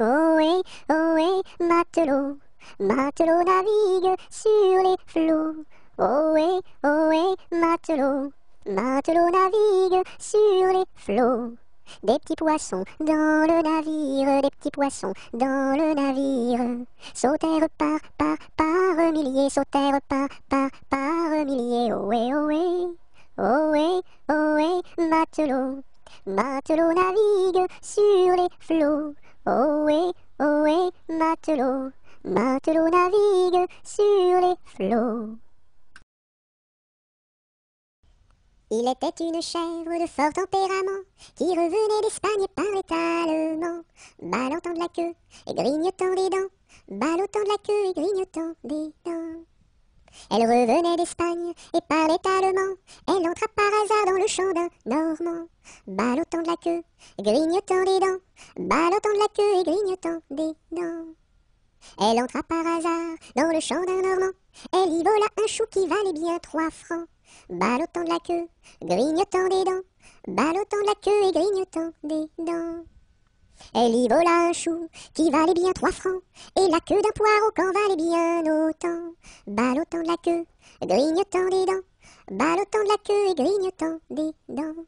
ohé, ohé, matelot, matelot navigue sur les flots. Ohé, ohé, matelot, matelot navigue sur les flots. Des petits poissons dans le navire, des petits poissons dans le navire, sautèrent par milliers, sautèrent par milliers. Ohé, ohé, ohé, ohé, matelot, matelot navigue sur les flots. Ohé, ohé, matelot, matelot navigue sur les flots. Il était une chèvre de fort tempérament, qui revenait d'Espagne et parlait allemand, ballottant de la queue et grignotant des dents, ballottant de la queue et grignotant des dents. Elle revenait d'Espagne et parlait allemand, elle entra par hasard dans le champ d'un Normand, ballottant de la queue et grignotant des dents, ballottant de la queue et grignotant des dents. Elle entra par hasard dans le champ d'un Normand, elle y vola un chou qui valait bien 3 francs. Ballottant de la queue, grignotant des dents, ballottant de la queue et grignotant des dents. Elle y vola un chou qui valait bien 3 francs, et la queue d'un poireau qu'en valait bien autant. Ballottant de la queue, grignotant des dents, ballottant de la queue et grignotant des dents.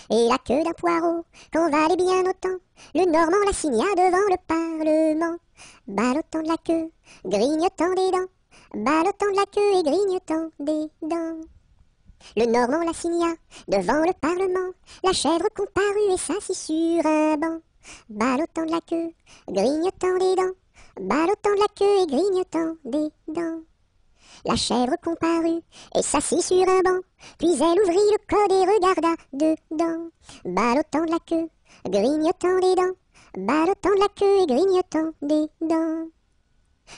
Et la queue d'un poireau qu'en valait bien autant, le Normand la signa devant le Parlement. Ballottant de la queue, grignotant des dents, ballottant de la queue et grignotant des dents. Le Normand la signa devant le Parlement, la chèvre comparut et s'assit sur un banc. Ballottant de la queue, grignotant des dents, ballottant de la queue et grignotant des dents. La chèvre comparut et s'assit sur un banc, puis elle ouvrit le code et regarda dedans. Ballottant de la queue, grignotant des dents, ballottant de la queue et grignotant des dents.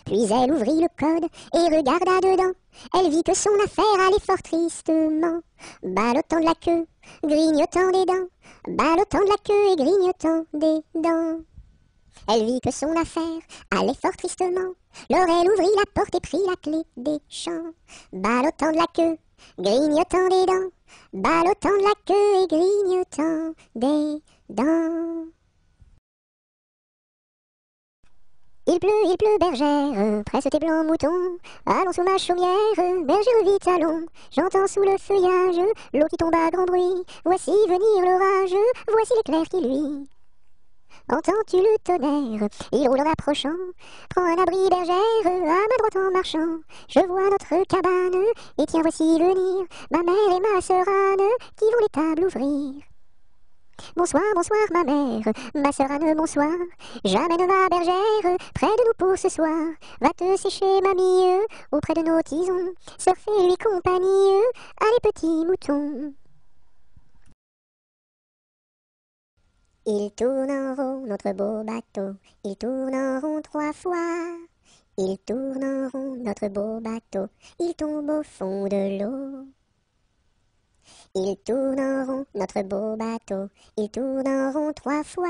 Puis elle ouvrit le code et regarda dedans. Elle vit que son affaire allait fort tristement. Ballottant de la queue, grignotant des dents, ballottant de la queue et grignotant des dents. Elle vit que son affaire allait fort tristement. Alors elle ouvrit la porte et prit la clé des champs. Ballottant de la queue, grignotant des dents, ballottant de la queue et grignotant des dents. Il pleut, bergère, presse tes blancs moutons, allons sous ma chaumière, bergère vite allons, j'entends sous le feuillage, l'eau qui tombe à grand bruit, voici venir l'orage, voici l'éclair qui luit. Entends-tu le tonnerre, il roule en approchant, prends un abri bergère, à ma droite en marchant, je vois notre cabane, et tiens voici venir, ma mère et ma sœur Anne, qui vont les tables ouvrir. Bonsoir, bonsoir ma sœur Anne, bonsoir. J'amène ma bergère près de nous pour ce soir. Va te sécher, mamie, auprès de nos tisons. Sœur fais-lui compagnie, allez petits moutons. Il tourne en rond, notre beau bateau. Il tourne en rond 3 fois. Il tourne en rond, notre beau bateau. Il tombe au fond de l'eau. Il tourne en rond, notre beau bateau, il tourne en rond 3 fois.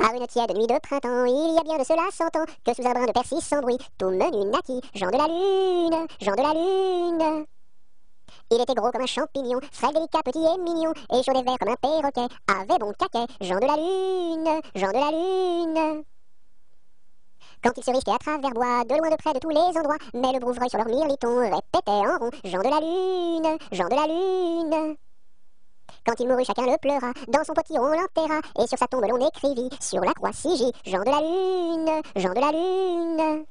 Par une tiède nuit de printemps, il y a bien de cela 100 ans, que sous un brin de persil sans bruit, tout menu naquit, Jean de la Lune, Jean de la Lune. Il était gros comme un champignon, frais, délicat, petit et mignon, et chaud des verres comme un perroquet, avait bon caquet, Jean de la Lune, Jean de la Lune. Quand il se risquait à travers bois, de loin de près de tous les endroits, mais le brouvreuil sur leur mirliton répétait en rond, Jean de la Lune, Jean de la Lune. Quand il mourut, chacun le pleura, dans son potiron l'enterra, et sur sa tombe l'on écrivit, sur la croix sigit, Jean de la Lune, Jean de la Lune.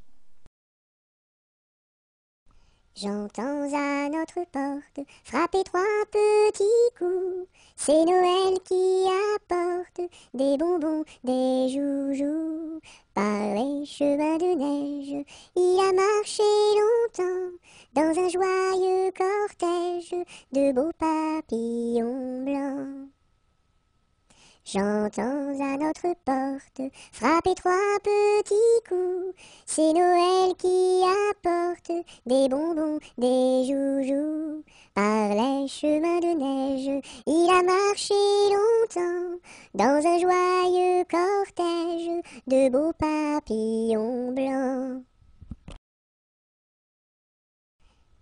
J'entends à notre porte frapper 3 petits coups. C'est Noël qui apporte des bonbons, des joujoux. Par les chemins de neige, il a marché longtemps dans un joyeux cortège de beaux papillons blancs. J'entends à notre porte frapper 3 petits coups. C'est Noël qui apporte des bonbons, des joujoux. Par les chemins de neige, il a marché longtemps dans un joyeux cortège de beaux papillons blancs.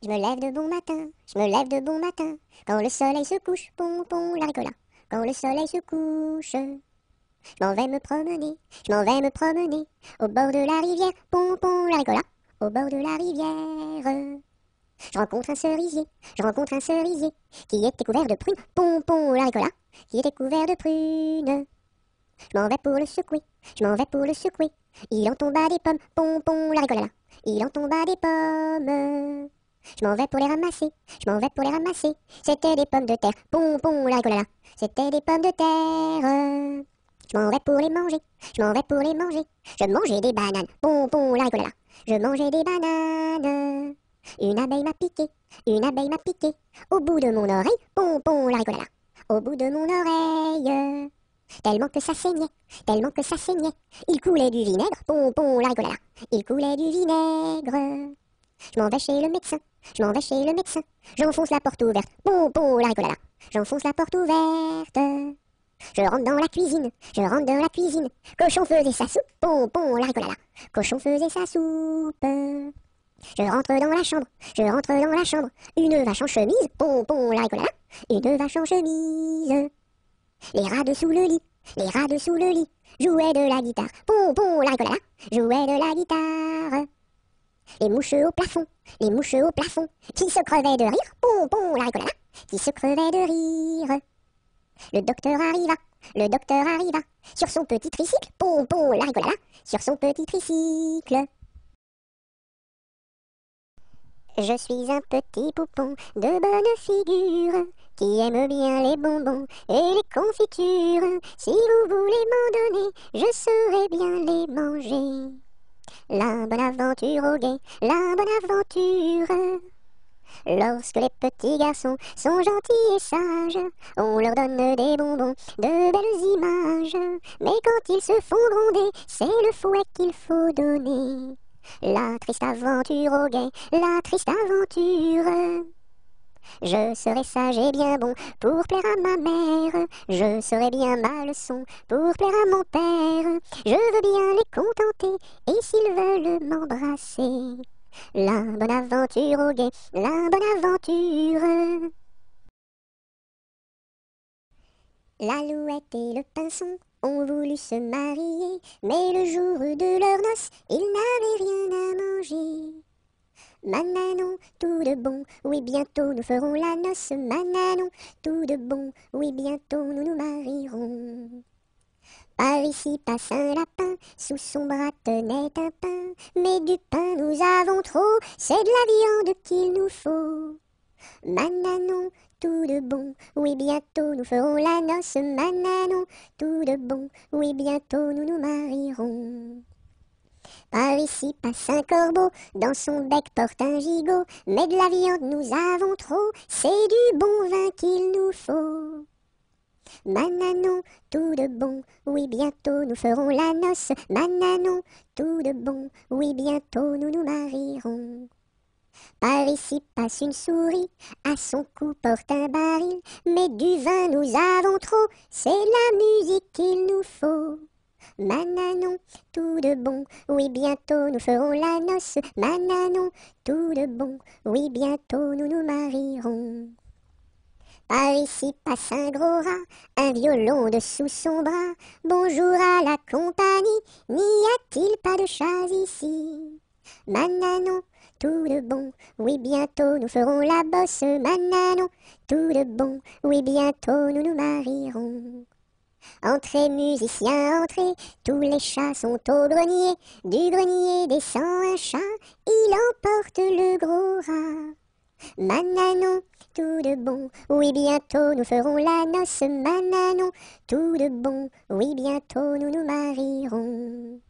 Je me lève de bon matin, je me lève de bon matin, quand le soleil se couche, pompon la ricola. Quand le soleil se couche, je m'en vais me promener, je m'en vais me promener, au bord de la rivière, pompon la ricola, au bord de la rivière. Je rencontre un cerisier, qui était couvert de prunes, pompon la ricola, qui était couvert de prunes. Je m'en vais pour le secouer, je m'en vais pour le secouer, il en tomba des pommes, pompon la ricola, il en tomba des pommes. Je m'en vais pour les ramasser, je m'en vais pour les ramasser. C'était des pommes de terre, pompon la ricolala. C'était des pommes de terre. Je m'en vais pour les manger, je m'en vais pour les manger. Je mangeais des bananes, pompon la ricolala. Je mangeais des bananes. Une abeille m'a piqué, une abeille m'a piqué. Au bout de mon oreille, pompon la ricolala. Au bout de mon oreille. Tellement que ça saignait, tellement que ça saignait. Il coulait du vinaigre, pompon la ricolala. Il coulait du vinaigre. Je m'en vais chez le médecin, je m'en vais chez le médecin. J'enfonce la porte ouverte, pompon la ricolala. J'enfonce la porte ouverte. Je rentre dans la cuisine, je rentre dans la cuisine. Cochon faisait sa soupe, pompon la ricolala. Cochon faisait sa soupe. Je rentre dans la chambre, je rentre dans la chambre. Une vache en chemise, pompon la ricolala. Une vache en chemise. Les rats dessous le lit, les rats dessous le lit. Jouaient de la guitare, pompon la ricolala. Jouaient de la guitare. Les mouches au plafond, les mouches au plafond, qui se crevaient de rire, pompon la ricolala, qui se crevaient de rire. Le docteur arriva, sur son petit tricycle, pompon la ricolala, sur son petit tricycle. Je suis un petit poupon de bonne figure, qui aime bien les bonbons et les confitures. Si vous voulez m'en donner, je saurai bien les manger. La bonne aventure au guet, la bonne aventure. Lorsque les petits garçons sont gentils et sages, on leur donne des bonbons, de belles images. Mais quand ils se font gronder, c'est le fouet qu'il faut donner. La triste aventure au guet, la triste aventure. Je serai sage et bien bon pour plaire à ma mère. Je serai bien ma leçon pour plaire à mon père. Je veux bien les contenter et s'ils veulent m'embrasser. La bonne aventure au guet, la bonne aventure. L'Alouette et le Pinson ont voulu se marier, mais le jour de leur noces, ils n'avaient rien à manger. Mananon, tout de bon, oui bientôt nous ferons la noce. Mananon, tout de bon, oui bientôt nous nous marierons. Par ici passe un lapin, sous son bras tenait un pain. Mais du pain nous avons trop, c'est de la viande qu'il nous faut. Mananon, tout de bon, oui bientôt nous ferons la noce. Mananon, tout de bon, oui bientôt nous nous marierons. Par ici passe un corbeau, dans son bec porte un gigot. Mais de la viande nous avons trop, c'est du bon vin qu'il nous faut. Mananon, tout de bon, oui bientôt nous ferons la noce. Mananon, tout de bon, oui bientôt nous nous marierons. Par ici passe une souris, à son cou porte un baril. Mais du vin nous avons trop, c'est la musique qu'il nous faut. Mananon, tout de bon, oui bientôt nous ferons la noce. Mananon, tout de bon, oui bientôt nous nous marierons. Par ici passe un gros rat, un violon dessous son bras. Bonjour à la compagnie, n'y a-t-il pas de chats ici? Mananon, tout de bon, oui bientôt nous ferons la bosse. Mananon, tout de bon, oui bientôt nous nous marierons. Entrez musiciens, entrez, tous les chats sont au grenier. Du grenier descend un chat, il emporte le gros rat. Mananon, tout de bon, oui bientôt nous ferons la noce. Mananon, tout de bon, oui bientôt nous nous marierons.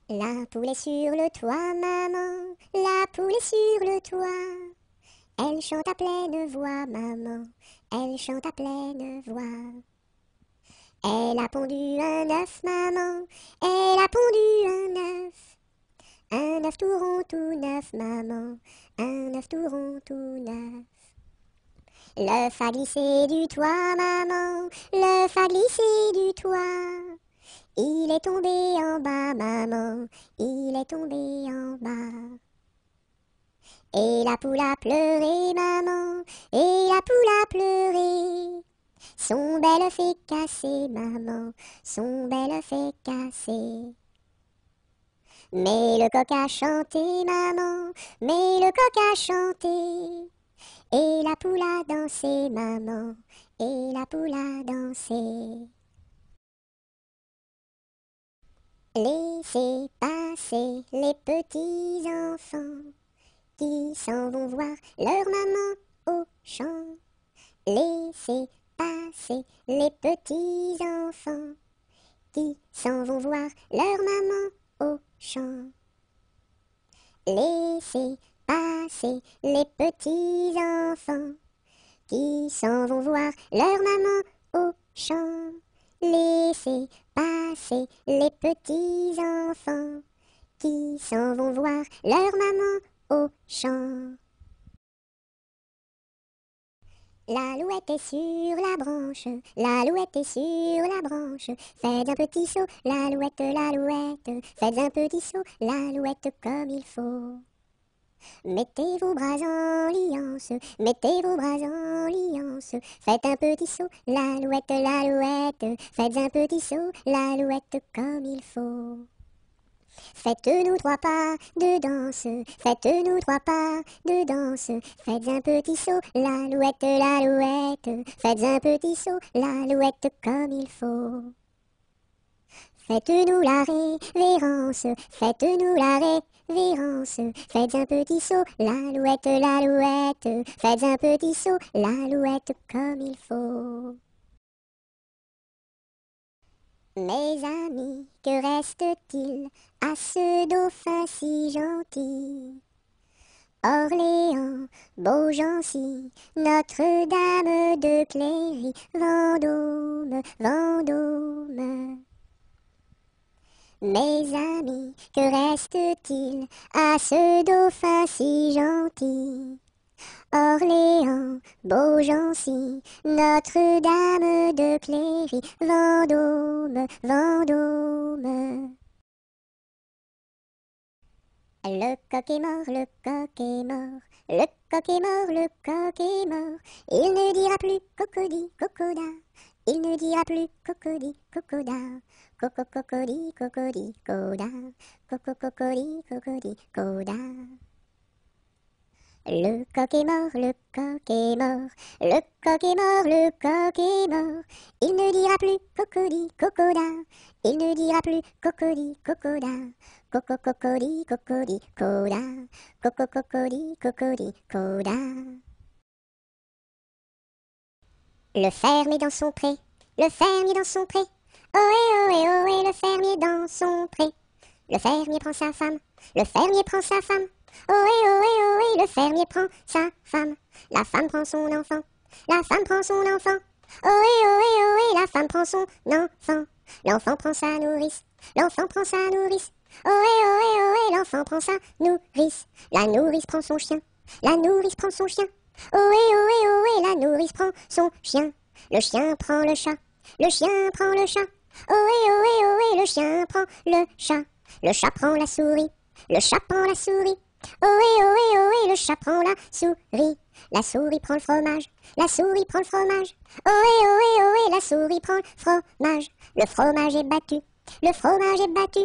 La poule est sur le toit, maman, la poule est sur le toit. Elle chante à pleine voix, maman, elle chante à pleine voix. Elle a pondu un œuf, maman, elle a pondu un œuf. Un œuf tout rond, tout neuf, maman, un œuf tout rond, tout neuf. L'œuf a glissé du toit, maman, l'œuf a glissé du toit. Il est tombé en bas, maman, il est tombé en bas. Et la poule a pleuré, maman, et la poule a pleuré. Son bel œuf est cassé, maman, son bel œuf est cassé. Mais le coq a chanté, maman, mais le coq a chanté. Et la poule a dansé, maman, et la poule a dansé. Laissez passer les petits enfants qui s'en vont voir leur maman au champ. Laissez passer les petits enfants qui s'en vont voir leur maman au champ. Laissez passer les petits enfants qui s'en vont voir leur maman au champ. Laissez passer les petits enfants qui s'en vont voir leur maman au champ. L'alouette est sur la branche, l'alouette est sur la branche. Faites un petit saut, l'alouette, l'alouette. Faites un petit saut, l'alouette comme il faut. Mettez vos bras en liance, mettez vos bras en liance. Faites un petit saut, l'alouette, l'alouette. Faites un petit saut, l'alouette comme il faut. Faites-nous 3 pas de danse, faites-nous 3 pas de danse. Faites un petit saut, l'alouette, l'alouette. Faites un petit saut, l'alouette comme il faut. Faites-nous la révérence, faites-nous la révérence. Faites un petit saut, l'alouette, l'alouette. Faites un petit saut, l'alouette comme il faut. Mes amis, que reste-t-il à ce dauphin si gentil? Orléans, Beaugency, Notre-Dame de Cléry, Vendôme, Vendôme. Mes amis, que reste-t-il à ce dauphin si gentil? Orléans, Beaugency, Notre-Dame de Cléry, Vendôme, Vendôme. Le coq est mort, le coq est mort, le coq est mort, le coq est mort. Il ne dira plus cocody, cocoda, il ne dira plus cocody, cocoda. Coco, cocody, cocody, coda, coco, cocody, cocody, coda. Le coq est mort, le coq est mort, le coq est mort, le coq est mort. Il ne dira plus cocody, cocoda, il ne dira plus cocody, cocoda. Coco, cocody, cocody, coda, coco, cocody, cocody, coda. Le fermier dans son pré, le fermier dans son pré. Ohé, ohé, ohé, le fermier dans son pré. Le fermier prend sa femme, le fermier prend sa femme. Ohé, ohé, ohé, le fermier prend sa femme. La femme prend son enfant, la femme prend son enfant. Ohé, ohé, ohé, la femme prend son enfant. L'enfant prend sa nourrice, l'enfant prend sa nourrice. Ohé, ohé, ohé, l'enfant prend sa nourrice. La nourrice prend son chien, la nourrice prend son chien. Ohé, ohé, ohé, la nourrice prend son chien. Le chien prend le chat, Le chien prend le chat. Ohé, ohé, ohé, le chien prend le chat. Le chat prend la souris. Le chat prend la souris. Ohé, ohé, ohé, le chat prend la souris. La souris prend le fromage. La souris prend le fromage. Ohé, ohé, ohé, la souris prend le fromage. Le fromage est battu. Le fromage est battu.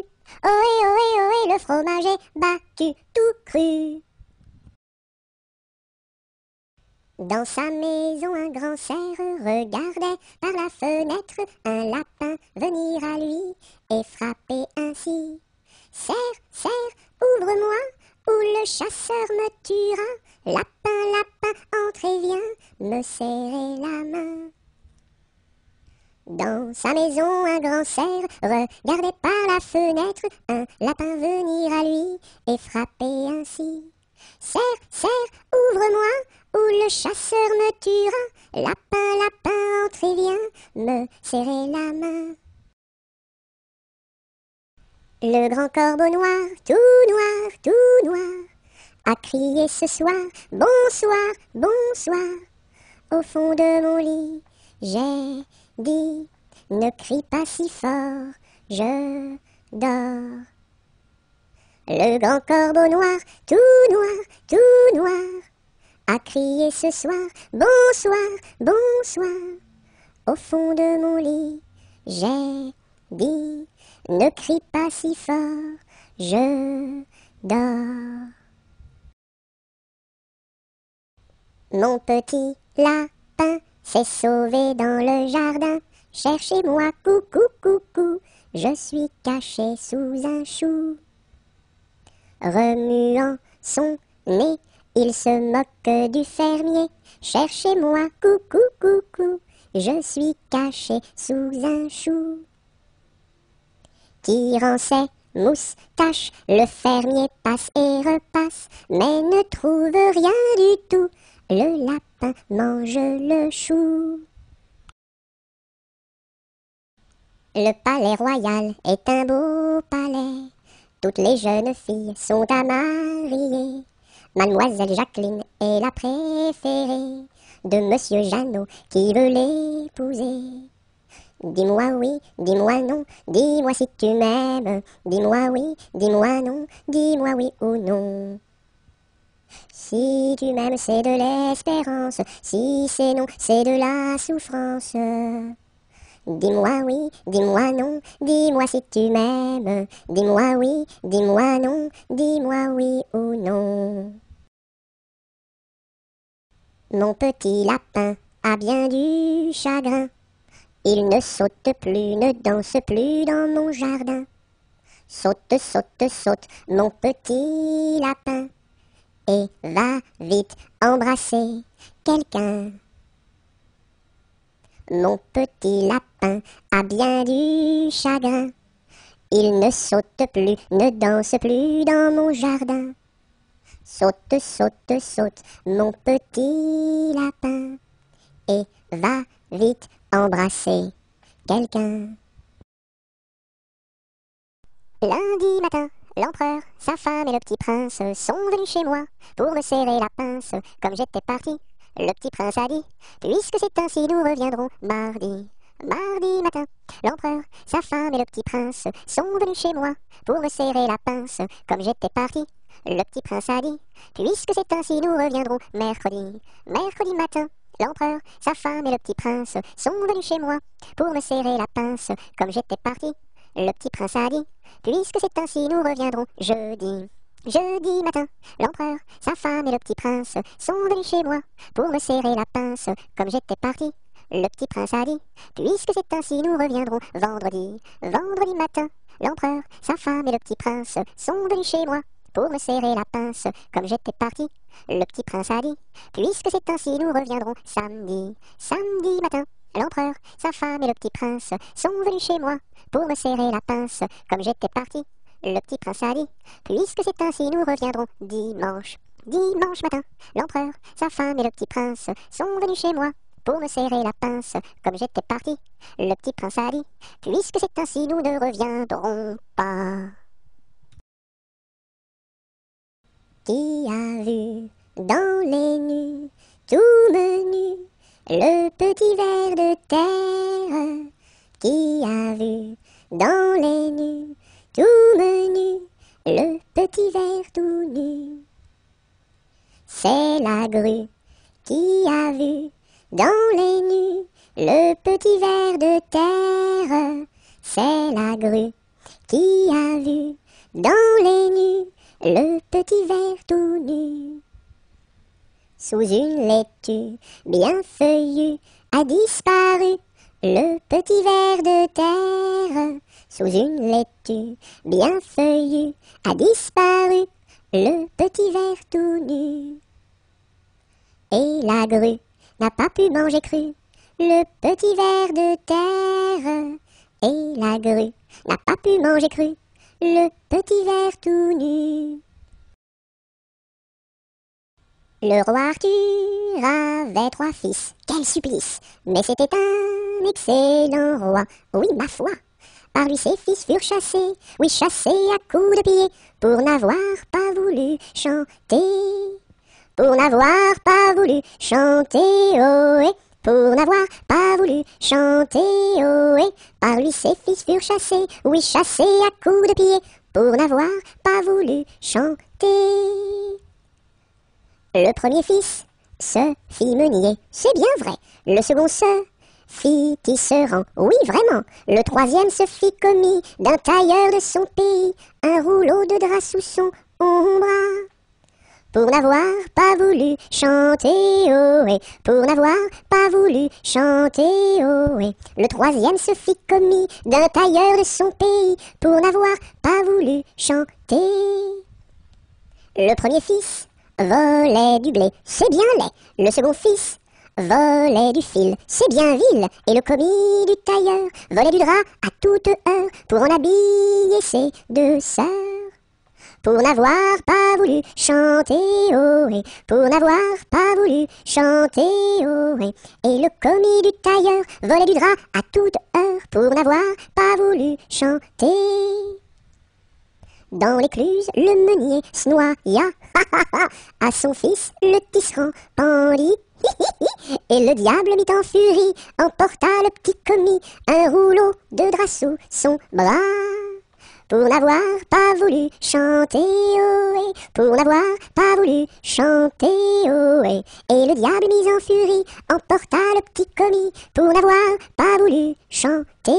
Ohé, ohé, ohé, le fromage est battu tout cru. Dans sa maison, un grand cerf regardait par la fenêtre un lapin venir à lui et frapper ainsi. Cerf, cerf, ouvre-moi, ou le chasseur me tuera. Lapin, lapin, entre et viens me serrer la main. Dans sa maison, un grand cerf regardait par la fenêtre un lapin venir à lui et frapper ainsi. Cerf, cerf, ouvre-moi, ou le chasseur me tuera. Lapin, lapin, entre et viens me serrer la main. Le grand corbeau noir, tout noir, a crié ce soir, bonsoir, bonsoir. Au fond de mon lit, j'ai dit, ne crie pas si fort, je dors. Le grand corbeau tout noir, a crié ce soir, bonsoir, bonsoir. Au fond de mon lit, j'ai dit, ne crie pas si fort, je dors. Mon petit lapin s'est sauvé dans le jardin. Cherchez-moi, coucou, coucou, je suis caché sous un chou. Remuant son nez, il se moque du fermier. Cherchez-moi, coucou, coucou, je suis caché sous un chou. Tirant ses moustaches, le fermier passe et repasse, mais ne trouve rien du tout. Le lapin mange le chou. Le palais royal est un beau palais. Toutes les jeunes filles sont à marier. Mademoiselle Jacqueline est la préférée de Monsieur Jeannot qui veut l'épouser. Dis-moi oui, dis-moi non, dis-moi si tu m'aimes. Dis-moi oui, dis-moi non, dis-moi oui ou non. Si tu m'aimes, c'est de l'espérance. Si c'est non, c'est de la souffrance. Dis-moi oui, dis-moi non, dis-moi si tu m'aimes. Dis-moi oui, dis-moi non, dis-moi oui ou non. Mon petit lapin a bien du chagrin. Il ne saute plus, ne danse plus dans mon jardin. Saute, saute, saute, mon petit lapin, et va vite embrasser quelqu'un. Mon petit lapin a bien du chagrin. Il ne saute plus, ne danse plus dans mon jardin. Saute, saute, saute, mon petit lapin, et va vite embrasser quelqu'un. Lundi matin, l'empereur, sa femme et le petit prince sont venus chez moi pour me serrer la pince. Comme j'étais parti, le petit prince a dit, puisque c'est ainsi, nous reviendrons mardi. Mardi matin, l'empereur, sa femme et le petit prince sont venus chez moi pour me serrer la pince. Comme j'étais parti, le petit prince a dit, puisque c'est ainsi, nous reviendrons mercredi. Mercredi matin, l'empereur, sa femme et le petit prince sont venus chez moi pour me serrer la pince. Comme j'étais parti, le petit prince a dit, puisque c'est ainsi, nous reviendrons jeudi. Jeudi matin, l'empereur, sa femme et le petit prince sont venus chez moi pour me serrer la pince. Comme j'étais parti, le petit prince a dit, puisque c'est ainsi, nous reviendrons vendredi. Vendredi matin, l'empereur, sa femme et le petit prince sont venus chez moi pour me serrer la pince. Comme j'étais parti, le petit prince a dit, puisque c'est ainsi, nous reviendrons samedi. Samedi matin, l'empereur, sa femme et le petit prince sont venus chez moi pour me serrer la pince. Comme j'étais parti, le petit prince a dit, puisque c'est ainsi, nous reviendrons dimanche. Dimanche matin, l'empereur, sa femme et le petit prince sont venus chez moi pour me serrer la pince. Comme j'étais parti, le petit prince a dit, puisque c'est ainsi, nous ne reviendrons pas. Qui a vu dans les nues, tout menu, le petit ver de terre qui a vu dans les nues tout menu le petit ver tout nu. C'est la grue qui a vu dans les nues le petit ver de terre. C'est la grue qui a vu dans les nues le petit ver tout nu. Sous une laitue bien feuillue a disparu le petit ver de terre. Sous une laitue bien feuillue a disparu le petit ver tout nu. Et la grue n'a pas pu manger cru le petit ver de terre. Et la grue n'a pas pu manger cru le petit ver tout nu. Le roi Arthur avait 3 fils, quel supplice! Mais c'était un excellent roi, oui ma foi. Par lui ses fils furent chassés, oui chassés à coups de pied, pour n'avoir pas voulu chanter. Pour n'avoir pas voulu chanter, ohé, pour n'avoir pas voulu chanter, ohé. Par lui ses fils furent chassés, oui chassés à coups de pied, pour n'avoir pas voulu chanter. Le premier fils se fit meunier, c'est bien vrai. Le second se fit tisserand, oui vraiment. Le troisième se fit commis d'un tailleur de son pays, un rouleau de drap sous son bras. Pour n'avoir pas voulu chanter, ohé, pour n'avoir pas voulu chanter, ohé. Le troisième se fit commis d'un tailleur de son pays, pour n'avoir pas voulu chanter. Le premier fils volait du blé, c'est bien laid. Le second fils volait du fil, c'est bien vil. Et le commis du tailleur volait du drap à toute heure, pour en habiller ses 2 sœurs. Pour n'avoir pas voulu chanter, ohé, pour n'avoir pas voulu chanter, ohé. Et le commis du tailleur volait du drap à toute heure, pour n'avoir pas voulu chanter. Dans l'écluse, le meunier se noya, à son fils le tisserand pendit. Et le diable mit en furie, emporta le petit commis, un rouleau de drap sous son bras. Pour n'avoir pas voulu chanter, ohé, pour n'avoir pas voulu chanter, ohé. Et le diable mis en furie, emporta le petit commis, pour n'avoir pas voulu chanter.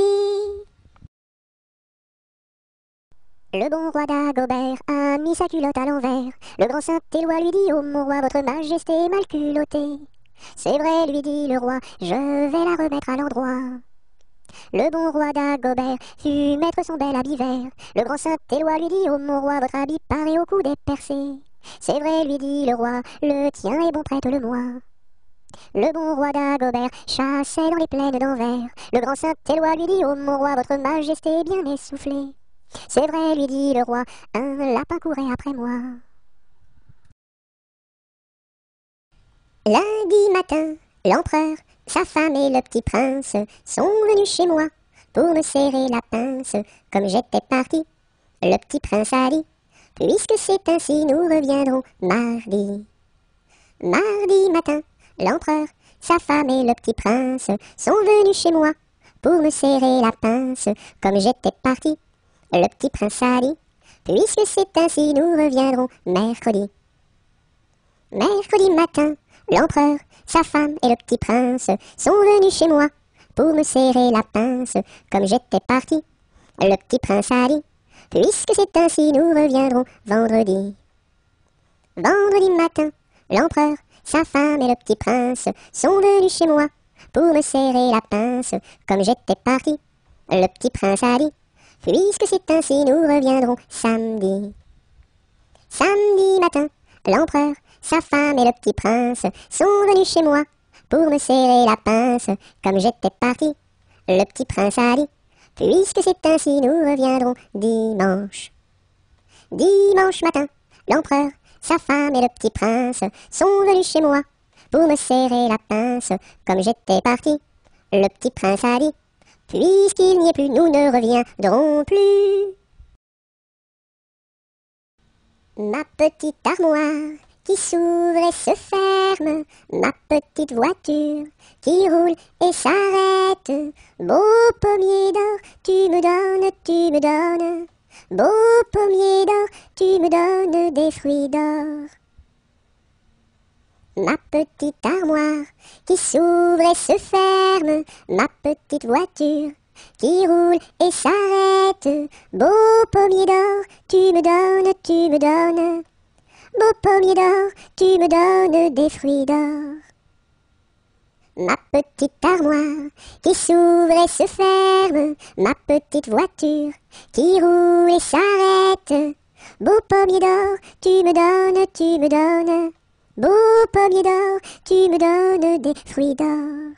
Le bon roi d'Agobert a mis sa culotte à l'envers. Le grand Saint-Éloi lui dit: « Oh mon roi, votre majesté est mal culottée. » « C'est vrai, lui dit le roi, je vais la remettre à l'endroit. » Le bon roi d'Agobert fut mettre son bel habit vert. Le grand Saint-Éloi lui dit: « Oh mon roi, votre habit paraît au cou dépercé. » « C'est vrai, lui dit le roi, le tien est bon, prête-le-moi. » Le bon roi d'Agobert chassait dans les plaines d'Anvers. Le grand Saint-Éloi lui dit: « Oh mon roi, votre majesté est bien essoufflée. » « C'est vrai, lui dit le roi, un lapin courait après moi. » Lundi matin, l'empereur, sa femme et le petit prince sont venus chez moi pour me serrer la pince. Comme j'étais parti, le petit prince a dit: « Puisque c'est ainsi, nous reviendrons mardi. » Mardi matin, l'empereur, sa femme et le petit prince sont venus chez moi pour me serrer la pince. Comme j'étais parti, le petit prince a dit: « Puisque c'est ainsi, nous reviendrons mercredi. » Mercredi matin, l'empereur, sa femme et le petit prince sont venus chez moi pour me serrer la pince. Comme j'étais parti, le petit prince a dit: « Puisque c'est ainsi, nous reviendrons vendredi. » Vendredi matin, l'empereur, sa femme et le petit prince sont venus chez moi pour me serrer la pince. Comme j'étais parti, le petit prince a dit: « Puisque c'est ainsi, nous reviendrons samedi. » Samedi matin, l'empereur, sa femme et le petit prince sont venus chez moi pour me serrer la pince. Comme j'étais parti, le petit prince a dit: « Puisque c'est ainsi, nous reviendrons dimanche. » Dimanche matin, l'empereur, sa femme et le petit prince sont venus chez moi pour me serrer la pince. Comme j'étais parti, le petit prince a dit: « Puisqu'il n'y est plus, nous ne reviendrons plus. » Ma petite armoire qui s'ouvre et se ferme, ma petite voiture qui roule et s'arrête. Beau pommier d'or, tu me donnes, beau pommier d'or, tu me donnes des fruits d'or. Ma petite armoire qui s'ouvre et se ferme, ma petite voiture qui roule et s'arrête. Beau pommier d'or, tu me donnes, beau pommier d'or, tu me donnes des fruits d'or. Ma petite armoire qui s'ouvre et se ferme, ma petite voiture qui roule et s'arrête. Beau pommier d'or, tu me donnes, beau pommier d'or, tu me donnes des fruits d'or.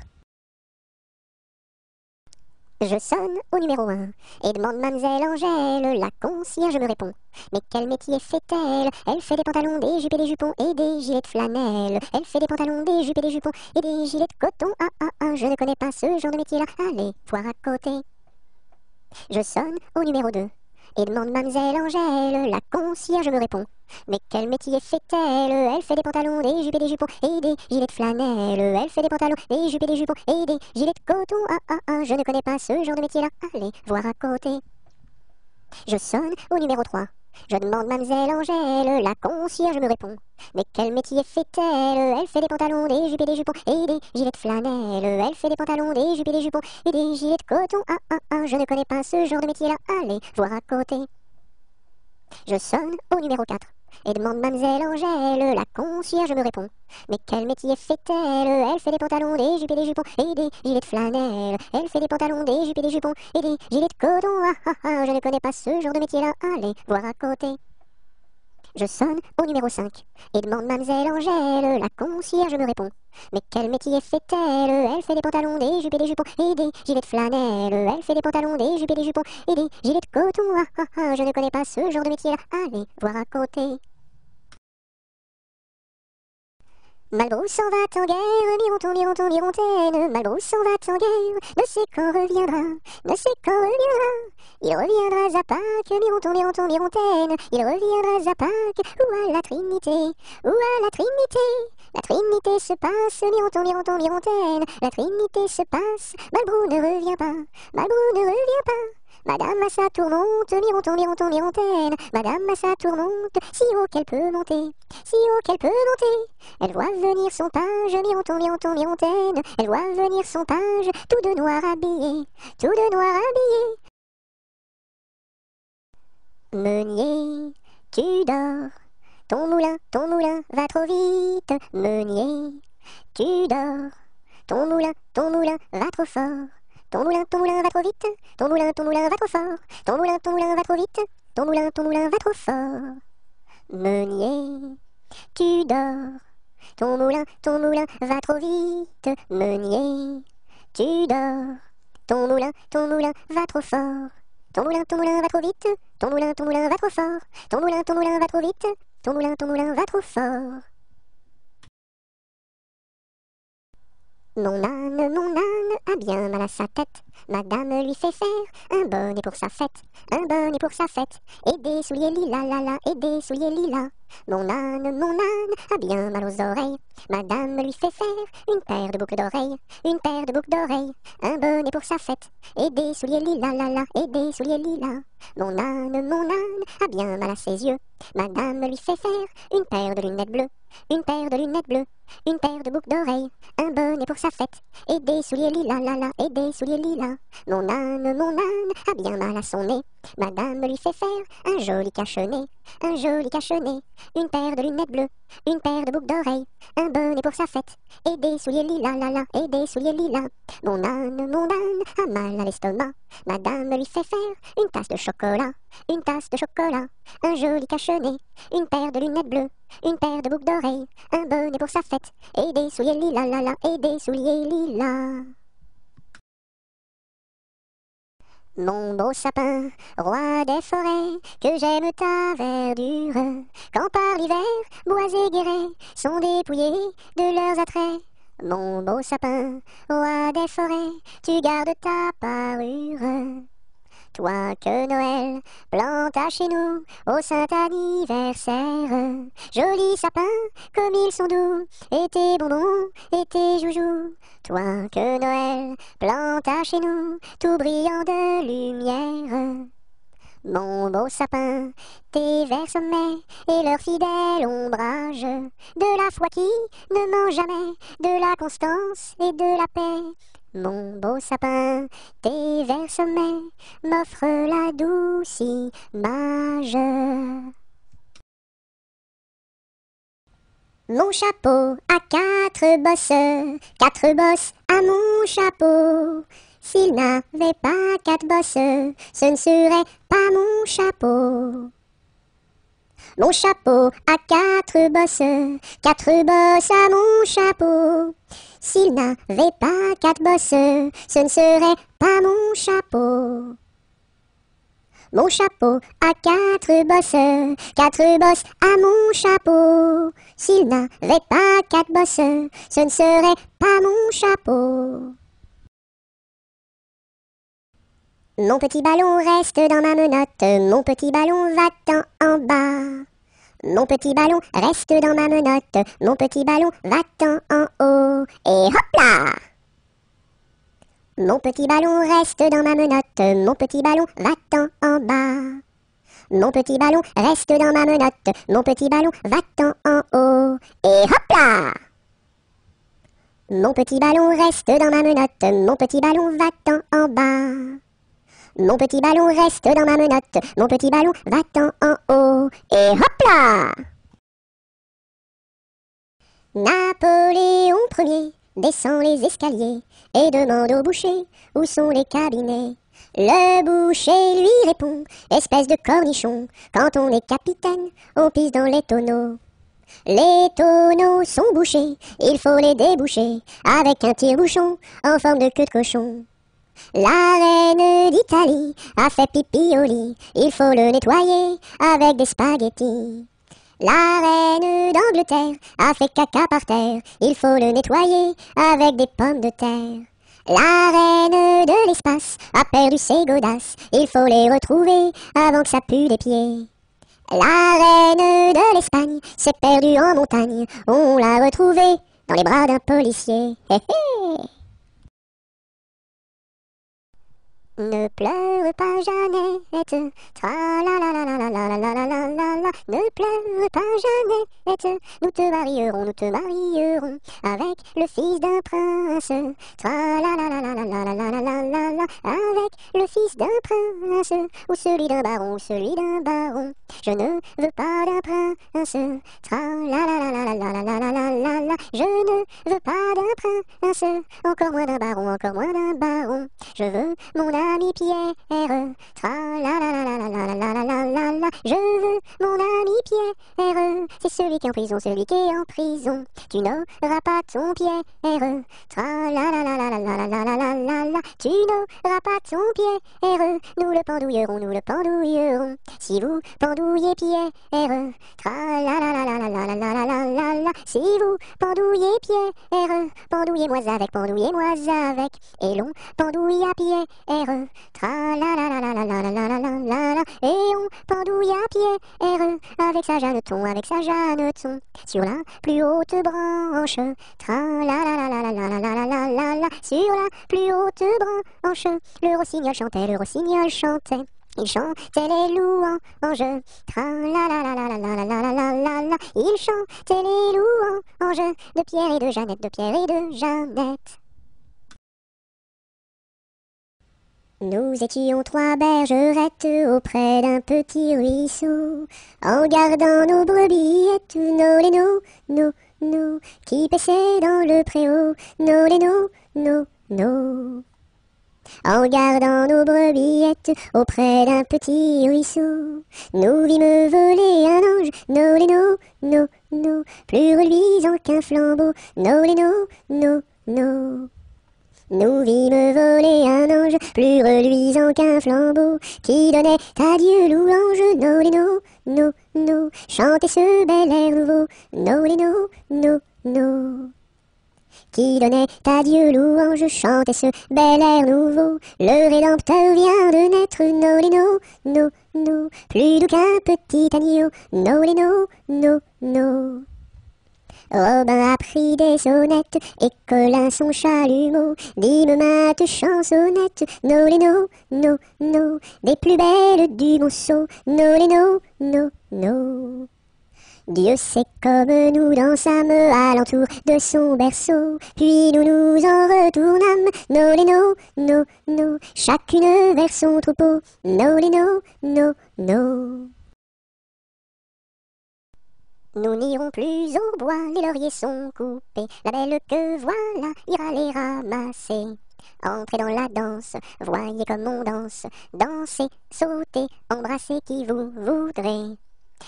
Je sonne au numéro 1 et demande mademoiselle Angèle, la concierge me répond. Mais quel métier fait-elle? Elle fait des pantalons, des jupes et des jupons et des gilets de flanelle. Elle fait des pantalons, des jupes et des jupons et des gilets de coton. Je ne connais pas ce genre de métier-là. Allez, voir à côté. Je sonne au numéro 2 et demande mademoiselle Angèle, la concierge me répond. Mais quel métier fait-elle? Elle fait des pantalons, des jupes et des jupons et des gilets de flanelle. Elle fait des pantalons, des jupes et des jupons et des gilets de coton. Je ne connais pas ce genre de métier-là. Allez, voir à côté. Je sonne au numéro 3. Je demande mademoiselle Angèle, la concierge me répond. Mais quel métier fait-elle? Elle fait des pantalons, des jupes et des jupons et des gilets de flanelle. Elle fait des pantalons, des jupes et des jupons et des gilets de coton. Je ne connais pas ce genre de métier-là. Allez, voir à côté. Je sonne au numéro 4 et demande mademoiselle Angèle, la concierge me répond. Mais quel métier fait-elle? Elle fait des pantalons, des jupes et des jupons et des gilets de flanelle. Elle fait des pantalons, des jupes et des jupons et des gilets de coton. Je ne connais pas ce genre de métier-là. Allez, voir à côté. Je sonne au numéro 5 et demande mademoiselle Angèle, la concierge me répond. Mais quel métier fait-elle? Elle fait des pantalons, des jupes et des jupons et des gilets de flanelle. Elle fait des pantalons, des jupes et des jupons et des gilets de coton. Je ne connais pas ce genre de métier-là. Allez, voir à côté. Malbrousse s'en va en guerre, mirontaine. Malbrousse s'en va en guerre, ne sais quand reviendra, ne sais quand reviendra. Il reviendra à Pâques, mirontaine. Il reviendra à Pâques, ou à la Trinité, ou à la Trinité. La Trinité se passe, mirontaine. La Trinité se passe, Malbrou ne revient pas, Malbrou ne revient pas. Madame à sa tourmente, mirontaine. Madame à sa tourmente, si haut qu'elle peut monter, si haut qu'elle peut monter. Elle voit venir son page, mirontaine. Elle voit venir son page, tout de noir habillé, tout de noir habillé. Meunier, tu dors, ton moulin va trop vite. Meunier, tu dors, ton moulin va trop fort. Ton moulin va trop vite, ton moulin va trop fort. Ton moulin va trop vite, ton moulin va trop fort. Meunier, tu dors, ton moulin va trop vite. Meunier, tu dors, ton moulin va trop fort. Ton moulin va trop vite, ton moulin va trop fort. Ton moulin va trop vite, ton moulin va trop fort. Mon âne a bien mal à sa tête. Madame lui fait faire un bonnet pour sa fête, un bonnet pour sa fête, et des souliers lilas, et des souliers lilas. Mon âne a bien mal aux oreilles. Madame lui fait faire une paire de boucles d'oreilles, une paire de boucles d'oreilles, un bonnet pour sa fête, et des souliers lilas, et des souliers lilas. Mon âne a bien mal à ses yeux. Madame lui fait faire une paire de lunettes bleues, une paire de lunettes bleues, une paire de boucles d'oreilles, un bonnet pour sa fête, et des souliers lilas, et des souliers lilas. Mon âne a bien mal à son nez. Madame lui fait faire un joli cache-nez, un joli cache-nez, une paire de lunettes bleues, une paire de boucles d'oreilles, un bonnet pour sa fête, et des souliers lilas, et des souliers lilas. Mon âne a mal à l'estomac. Madame lui fait faire une tasse de chocolat, une tasse de chocolat, un joli cache-nez, une paire de lunettes bleues, une paire de boucles d'oreilles, un bonnet pour sa fête, et des souliers lilas, et des souliers lilas. Mon beau sapin, roi des forêts, que j'aime ta verdure, quand par l'hiver, bois et guérets sont dépouillés de leurs attraits. Mon beau sapin, roi des forêts, tu gardes ta parure. Toi que Noël planta chez nous au saint anniversaire. Jolis sapins comme ils sont doux, et tes bonbons et tes joujoux. Toi que Noël planta chez nous, tout brillant de lumière. Mon beau sapin, tes verts sommets et leur fidèle ombrage, de la foi qui ne ment jamais, de la constance et de la paix. Mon beau sapin, tes verts sommets m'offrent la douce image. Mon chapeau a quatre bosses à mon chapeau. S'il n'avait pas quatre bosses, ce ne serait pas mon chapeau. Mon chapeau a quatre bosses à mon chapeau. S'il n'avait pas quatre bosses, ce ne serait pas mon chapeau. Mon chapeau a quatre bosses à mon chapeau. S'il n'avait pas quatre bosses, ce ne serait pas mon chapeau. Mon petit ballon reste dans ma menotte, mon petit ballon va-t'en en bas. Mon petit ballon reste dans ma menotte, mon petit ballon va-t'en en haut. Et hop là! Mon petit ballon reste dans ma menotte, mon petit ballon va-t'en en bas. Mon petit ballon reste dans ma menotte, mon petit ballon va-t'en en haut. Et hop là! Mon petit ballon reste dans ma menotte, mon petit ballon va-t'en en bas. Mon petit ballon reste dans ma menotte, mon petit ballon va-t'en en haut. Et hop là! Napoléon Ier descend les escaliers et demande au boucher où sont les cabinets. Le boucher lui répond, espèce de cornichon, quand on est capitaine, on pisse dans les tonneaux. Les tonneaux sont bouchés, il faut les déboucher avec un tire-bouchon en forme de queue de cochon. La reine d'Italie a fait pipi au lit, il faut le nettoyer avec des spaghettis. La reine d'Angleterre a fait caca par terre, il faut le nettoyer avec des pommes de terre. La reine de l'espace a perdu ses godasses, il faut les retrouver avant que ça pue des pieds. La reine de l'Espagne s'est perdue en montagne, on l'a retrouvée dans les bras d'un policier. Hé hé! Ne pleure pas Jeannette, tra-la-la-la-la-la-la-la-la-la-la. Ne pleure pas Jeannette, nous te marierons avec le fils d'un prince. Tra-la-la-la-la-la-la-la-la-la-la, avec le fils d'un prince, ou celui d'un baron, Je ne veux pas d'un prince, tra-la-la-la-la-la-la-la-la-la-la. Je ne veux pas d'un prince, encore moins d'un baron, Je veux mon ami Pierre, tra-la-la-la-la-la-la-la-la-la-la. Je veux mon ami Pierre, c'est celui qui est en prison, Tu n'auras pas ton Pierre, tra-la-la-la-la-la-la-la-la-la-la. Tu n'auras pas ton Pierre, nous le pendouillerons. Si vous pendouillez Pierre, tra-la-la-la-la-la-la-la-la-la-la. Si vous pendouillez Pierre, pendouillez-moi avec, et l'on pendouille à Pierre, tra-la-la-la-la-la-la-la-la-la-la. Et on pendouille à Pierre, avec sa Jeanneton, sur la plus haute branche, tra-la-la-la-la-la-la-la-la-la-la. Sur la plus haute branche, le rossignol chantait. Il chantait les louanges, tra-la-la-la-la-la-la-la-la-la. Il chantait les louanges de Pierre et de Jeannette. Nous étions trois bergerettes auprès d'un petit ruisseau, en gardant nos brebillettes, nos lénos, nos, qui paissaient dans le préau, nos lénos, nos. En gardant nos brebillettes auprès d'un petit ruisseau, nous vîmes voler un ange, nos lénos, nos, plus reluisant qu'un flambeau, nos lénos, nos. Nous vîmes voler un ange, plus reluisant qu'un flambeau, qui donnait à Dieu louange, nos lénos, nos, chantez ce bel air nouveau, nos lénos, nos. qui donnait à Dieu louange, chantait ce bel air nouveau. Le Rédempteur vient de naître, nolino, no, no, plus doux qu'un petit agneau, nolino, no, no. Robin a pris des sonnettes et Colin son chalumeau. Dime mainte chansonnette, nolino, no, no, des plus belles du monceau, nolino, no, no. Dieu sait comme nous dansâmes alentour de son berceau, puis nous nous en retournâmes, nolino, no, no, chacune vers son troupeau, nolino, no, no. Nous n'irons plus au bois, les lauriers sont coupés, la belle que voilà ira les ramasser. Entrez dans la danse, voyez comme on danse, dansez, sautez, embrassez qui vous voudrez.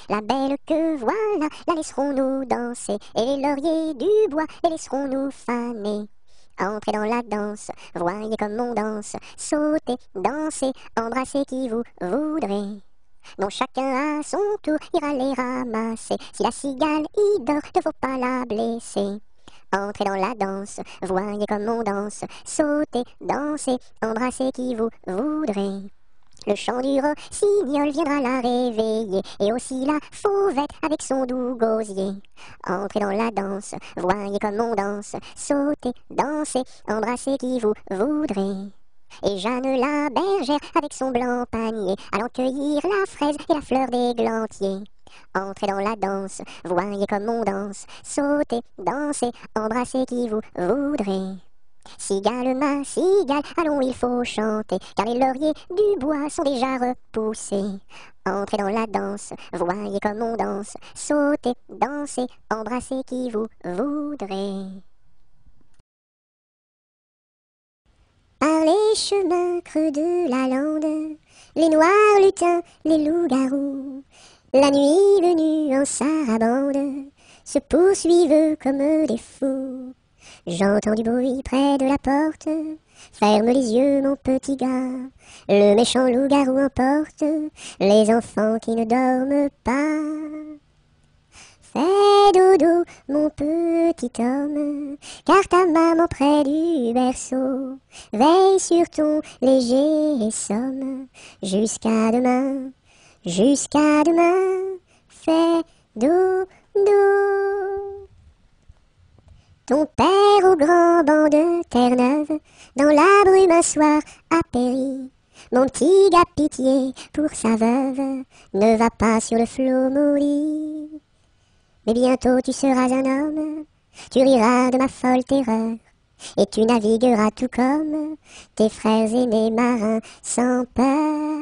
La belle que voilà, la laisserons-nous danser, et les lauriers du bois, les laisserons-nous faner. Entrez dans la danse, voyez comme on danse, sautez, dansez, embrassez qui vous voudrez. Non, chacun à son tour ira les ramasser. Si la cigale y dort, ne faut pas la blesser. Entrez dans la danse, voyez comme on danse, sautez, dansez, embrassez qui vous voudrez. Le chant du rossignol viendra la réveiller, et aussi la fauvette avec son doux gosier. Entrez dans la danse, voyez comme on danse, sautez, dansez, embrassez qui vous voudrez. Et Jeanne la bergère avec son blanc panier, allant cueillir la fraise et la fleur d'églantier. Entrez dans la danse, voyez comme on danse, sautez, dansez, embrassez qui vous voudrez. Cigale, ma cigale, allons il faut chanter, car les lauriers du bois sont déjà repoussés. Entrez dans la danse, voyez comme on danse, sautez, dansez, embrassez qui vous voudrez. Par les chemins creux de la lande, les noirs lutins, les loups-garous, la nuit venue en sarabande, se poursuivent comme des fous. J'entends du bruit près de la porte, ferme les yeux mon petit gars, le méchant loup-garou emporte les enfants qui ne dorment pas. Fais dodo, mon petit homme, car ta maman près du berceau veille sur ton léger somme. Jusqu'à demain, fais dodo. Ton père au grand banc de Terre-Neuve, dans la brume un soir a péri. Mon petit gars, pitié pour sa veuve, ne va pas sur le flot maudit. Mais bientôt tu seras un homme, tu riras de ma folle terreur, et tu navigueras tout comme tes frères aînés marins sans peur.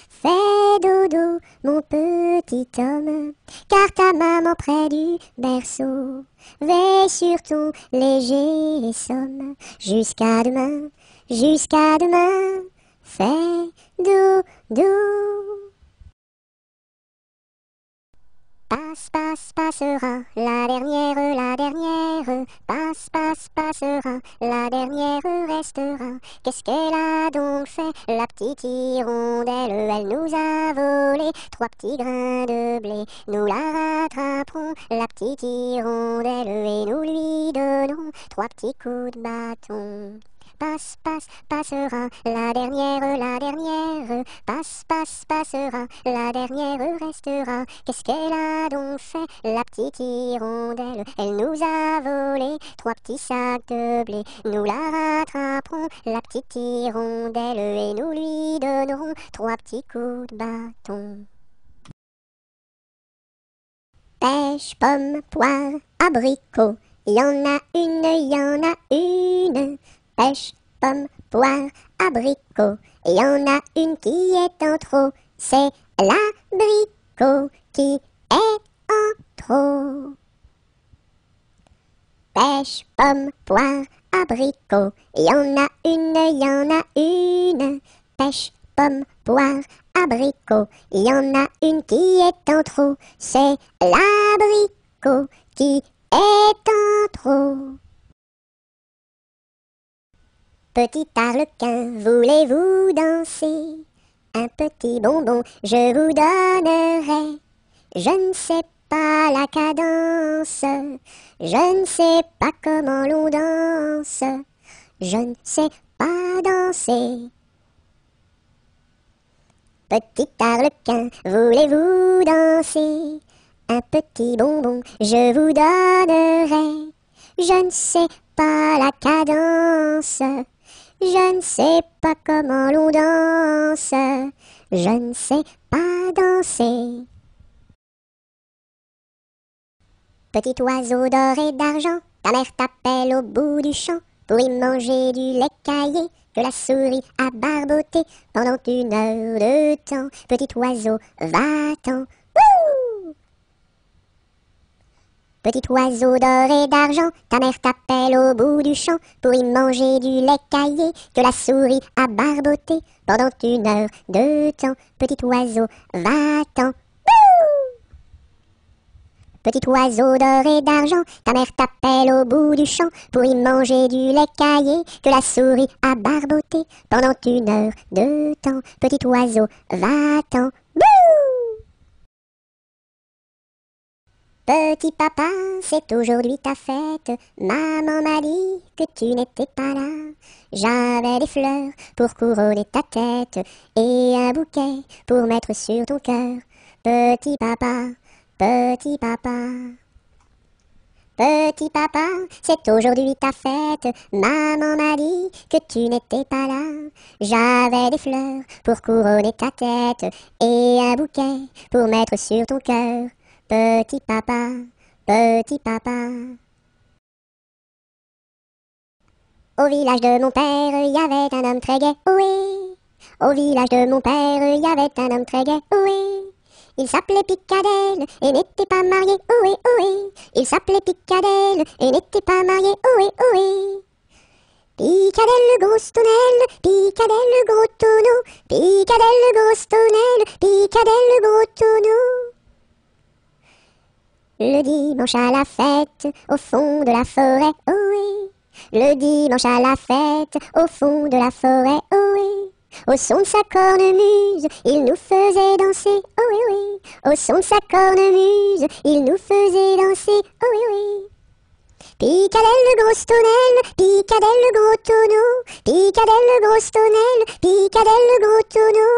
Fais dodo, mon petit homme, car ta maman près du berceau veille sur ton léger somme. Jusqu'à demain, fais dodo. Passe, passera, la dernière, passe, passera, la dernière restera. Qu'est-ce qu'elle a donc fait, la petite hirondelle? Elle nous a volé 3 petits grains de blé. Nous la rattraperons, la petite hirondelle, et nous lui donnerons 3 petits coups de bâton. Passe, passera, la dernière, passe, passera, la dernière restera. Qu'est-ce qu'elle a donc fait, la petite hirondelle? Elle nous a volé 3 petits sacs de blé. Nous la rattraperons, la petite hirondelle, et nous lui donnerons 3 petits coups de bâton. Pêche, pomme, poire, abricot, y en a une. Pêche, pomme, poire, abricot, y en a une qui est en trop, c'est l'abricot qui est en trop. Pêche, pomme, poire, abricot, y en a une. Pêche, pomme, poire, abricot, y en a une qui est en trop, c'est l'abricot qui est en trop. Petit arlequin, voulez-vous danser? Un petit bonbon je vous donnerai. Je ne sais pas la cadence, je ne sais pas comment l'on danse, je ne sais pas danser. Petit arlequin, voulez-vous danser? Un petit bonbon, je vous donnerai. Je ne sais pas la cadence, je ne sais pas comment l'on danse, je ne sais pas danser. Petit oiseau d'or et d'argent, ta mère t'appelle au bout du champ pour y manger du lait caillé que la souris a barboté pendant 1 heure de temps. Petit oiseau, va-t'en. Wouh! Petit oiseau d'or et d'argent, ta mère t'appelle au bout du champ pour y manger du lait caillé que la souris a barboté pendant 1 heure de temps. Petit oiseau, va-t'en. Petit oiseau d'or et d'argent, ta mère t'appelle au bout du champ pour y manger du lait caillé que la souris a barboté pendant 1 heure de temps. Petit oiseau, va-t'en. Bouh! Petit papa, c'est aujourd'hui ta fête. Maman m'a dit que tu n'étais pas là. J'avais des fleurs pour couronner ta tête et un bouquet pour mettre sur ton cœur. Petit papa. Petit papa, petit papa, c'est aujourd'hui ta fête. Maman m'a dit que tu n'étais pas là. J'avais des fleurs pour couronner ta tête et un bouquet pour mettre sur ton cœur. Petit papa, petit papa. Au village de mon père, il y avait un homme très gai, oui. Au village de mon père, il y avait un homme très gai, oui. Il s'appelait Picadelle et n'était pas marié, ohé, ohé. Il s'appelait Picadelle et n'était pas marié, ohé, ohé. Picadelle le gros tonnelle, Picadelle le gros tonneau, Picadelle le gros tonnelle, Picadelle le gros tonneau. Le dimanche à la fête, au fond de la forêt, ohé. Le dimanche à la fête, au fond de la forêt, ohé. Au son de sa cornemuse, il nous faisait danser, oh oui oui. Au son de sa cornemuse, il nous faisait danser, oh oui oui. Picadelle le gros tonnelle, Picadelle le gros tonneau, Picadelle le gros tonnelle, Picadelle le gros tonneau.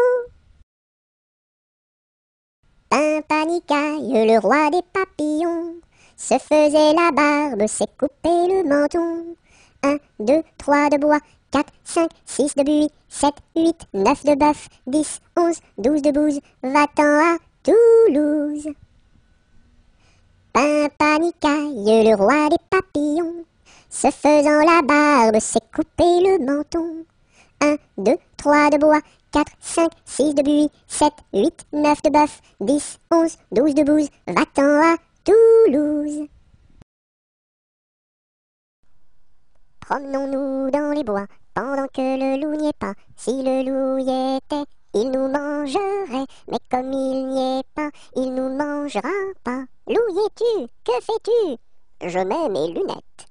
Pimpanicaille, le roi des papillons, se faisait la barbe, s'est coupé le menton. 1, 2, 3 de bois, 4, 5, 6 de buis, 7, 8, 9 de bœuf, 10, 11, 12 de bouse, va-t'en à Toulouse. Pimpanicaille, le roi des papillons, se faisant la barbe, s'est coupé le menton. 1, 2, 3 de bois, 4, 5, 6 de buis, 7, 8, 9 de bœuf, 10, 11, 12 de bouse, va-t'en à Toulouse. Promenons-nous dans les bois, pendant que le loup n'y est pas. Si le loup y était, il nous mangerait. Mais comme il n'y est pas, il nous mangera pas. Loup y es-tu? Que fais-tu? Je mets mes lunettes.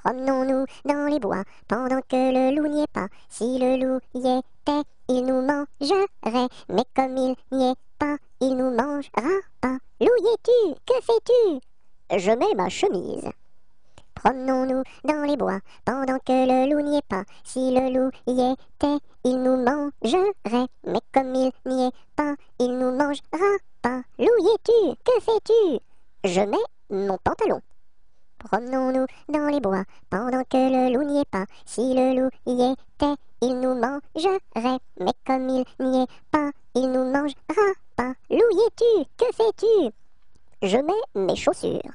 Promenons-nous dans les bois, pendant que le loup n'y est pas. Si le loup y était, il nous mangerait. Mais comme il n'y est pas, il nous mangera pas. Loup y es-tu? Que fais-tu? Je mets ma chemise. Promenons-nous dans les bois, pendant que le loup n'y est pas. Si le loup y était, il nous mangerait. Mais comme il n'y est pas, il nous mangera pas. Loup y es-tu? Que fais-tu? Je mets mon pantalon. Promenons-nous dans les bois, pendant que le loup n'y est pas. Si le loup y était, il nous mangerait. Mais comme il n'y est pas, il nous mangera pas. Loup y es-tu? Que fais-tu? Je mets mes chaussures.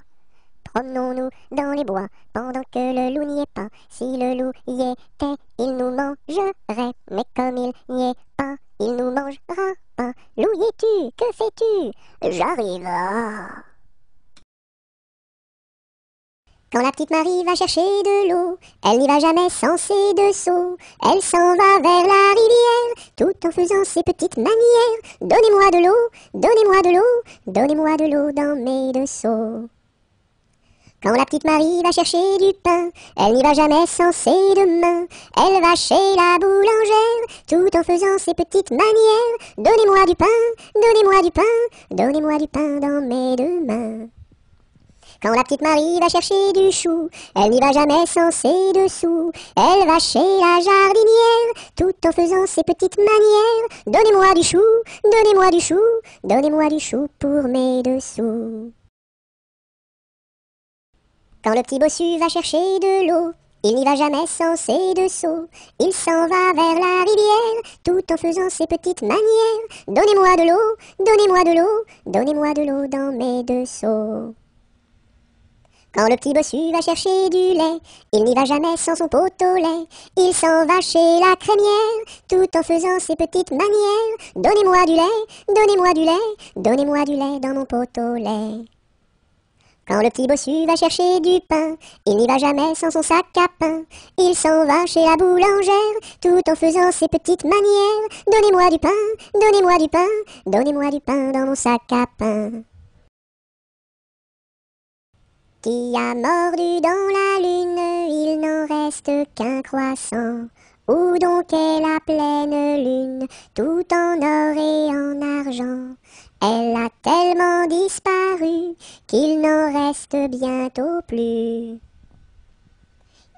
Promenons-nous dans les bois, pendant que le loup n'y est pas. Si le loup y était, il nous mangerait. Mais comme il n'y est pas, il nous mangera pas. Loup y es-tu? Que fais-tu? J'arrive. Quand la petite Marie va chercher de l'eau, elle n'y va jamais sans ses 2 seaux. Elle s'en va vers la rivière, tout en faisant ses petites manières. Donnez-moi de l'eau, donnez-moi de l'eau, donnez-moi de l'eau dans mes 2 seaux. Quand la petite Marie va chercher du pain, elle n'y va jamais sans ses deux mains. Elle va chez la boulangère, tout en faisant ses petites manières. Donnez-moi du pain, donnez-moi du pain, donnez-moi du pain dans mes deux mains. Quand la petite Marie va chercher du chou, elle n'y va jamais sans ses dessous. Elle va chez la jardinière, tout en faisant ses petites manières. Donnez-moi du chou, donnez-moi du chou, donnez-moi du chou pour mes dessous. Quand le petit bossu va chercher de l'eau, il n'y va jamais sans ses deux seaux. Il s'en va vers la rivière, tout en faisant ses petites manières. Donnez-moi de l'eau, donnez-moi de l'eau, donnez-moi de l'eau dans mes deux seaux. Quand le petit bossu va chercher du lait, il n'y va jamais sans son pot au lait. Il s'en va chez la crémière, tout en faisant ses petites manières. Donnez-moi du lait, donnez-moi du lait, donnez-moi du lait dans mon pot au lait. Quand le petit bossu va chercher du pain, il n'y va jamais sans son sac à pain. Il s'en va chez la boulangère, tout en faisant ses petites manières. Donnez-moi du pain, donnez-moi du pain, donnez-moi du pain dans mon sac à pain. Qui a mordu dans la lune, il n'en reste qu'un croissant. Où donc est la pleine lune, tout en or et en argent? Elle a tellement disparu qu'il n'en reste bientôt plus.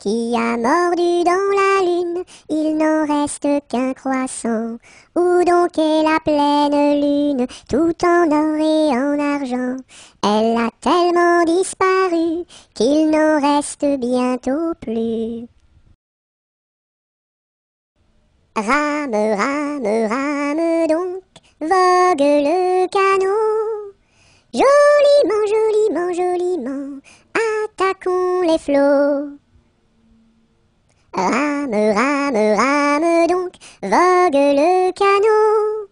Qui a mordu dans la lune, il n'en reste qu'un croissant. Où donc est la pleine lune, tout en or et en argent? Elle a tellement disparu qu'il n'en reste bientôt plus. Rame, rame, rame donc, vogue le canot. Joliment, joliment, joliment, attaquons les flots. Rame, rame, rame donc, vogue le canot.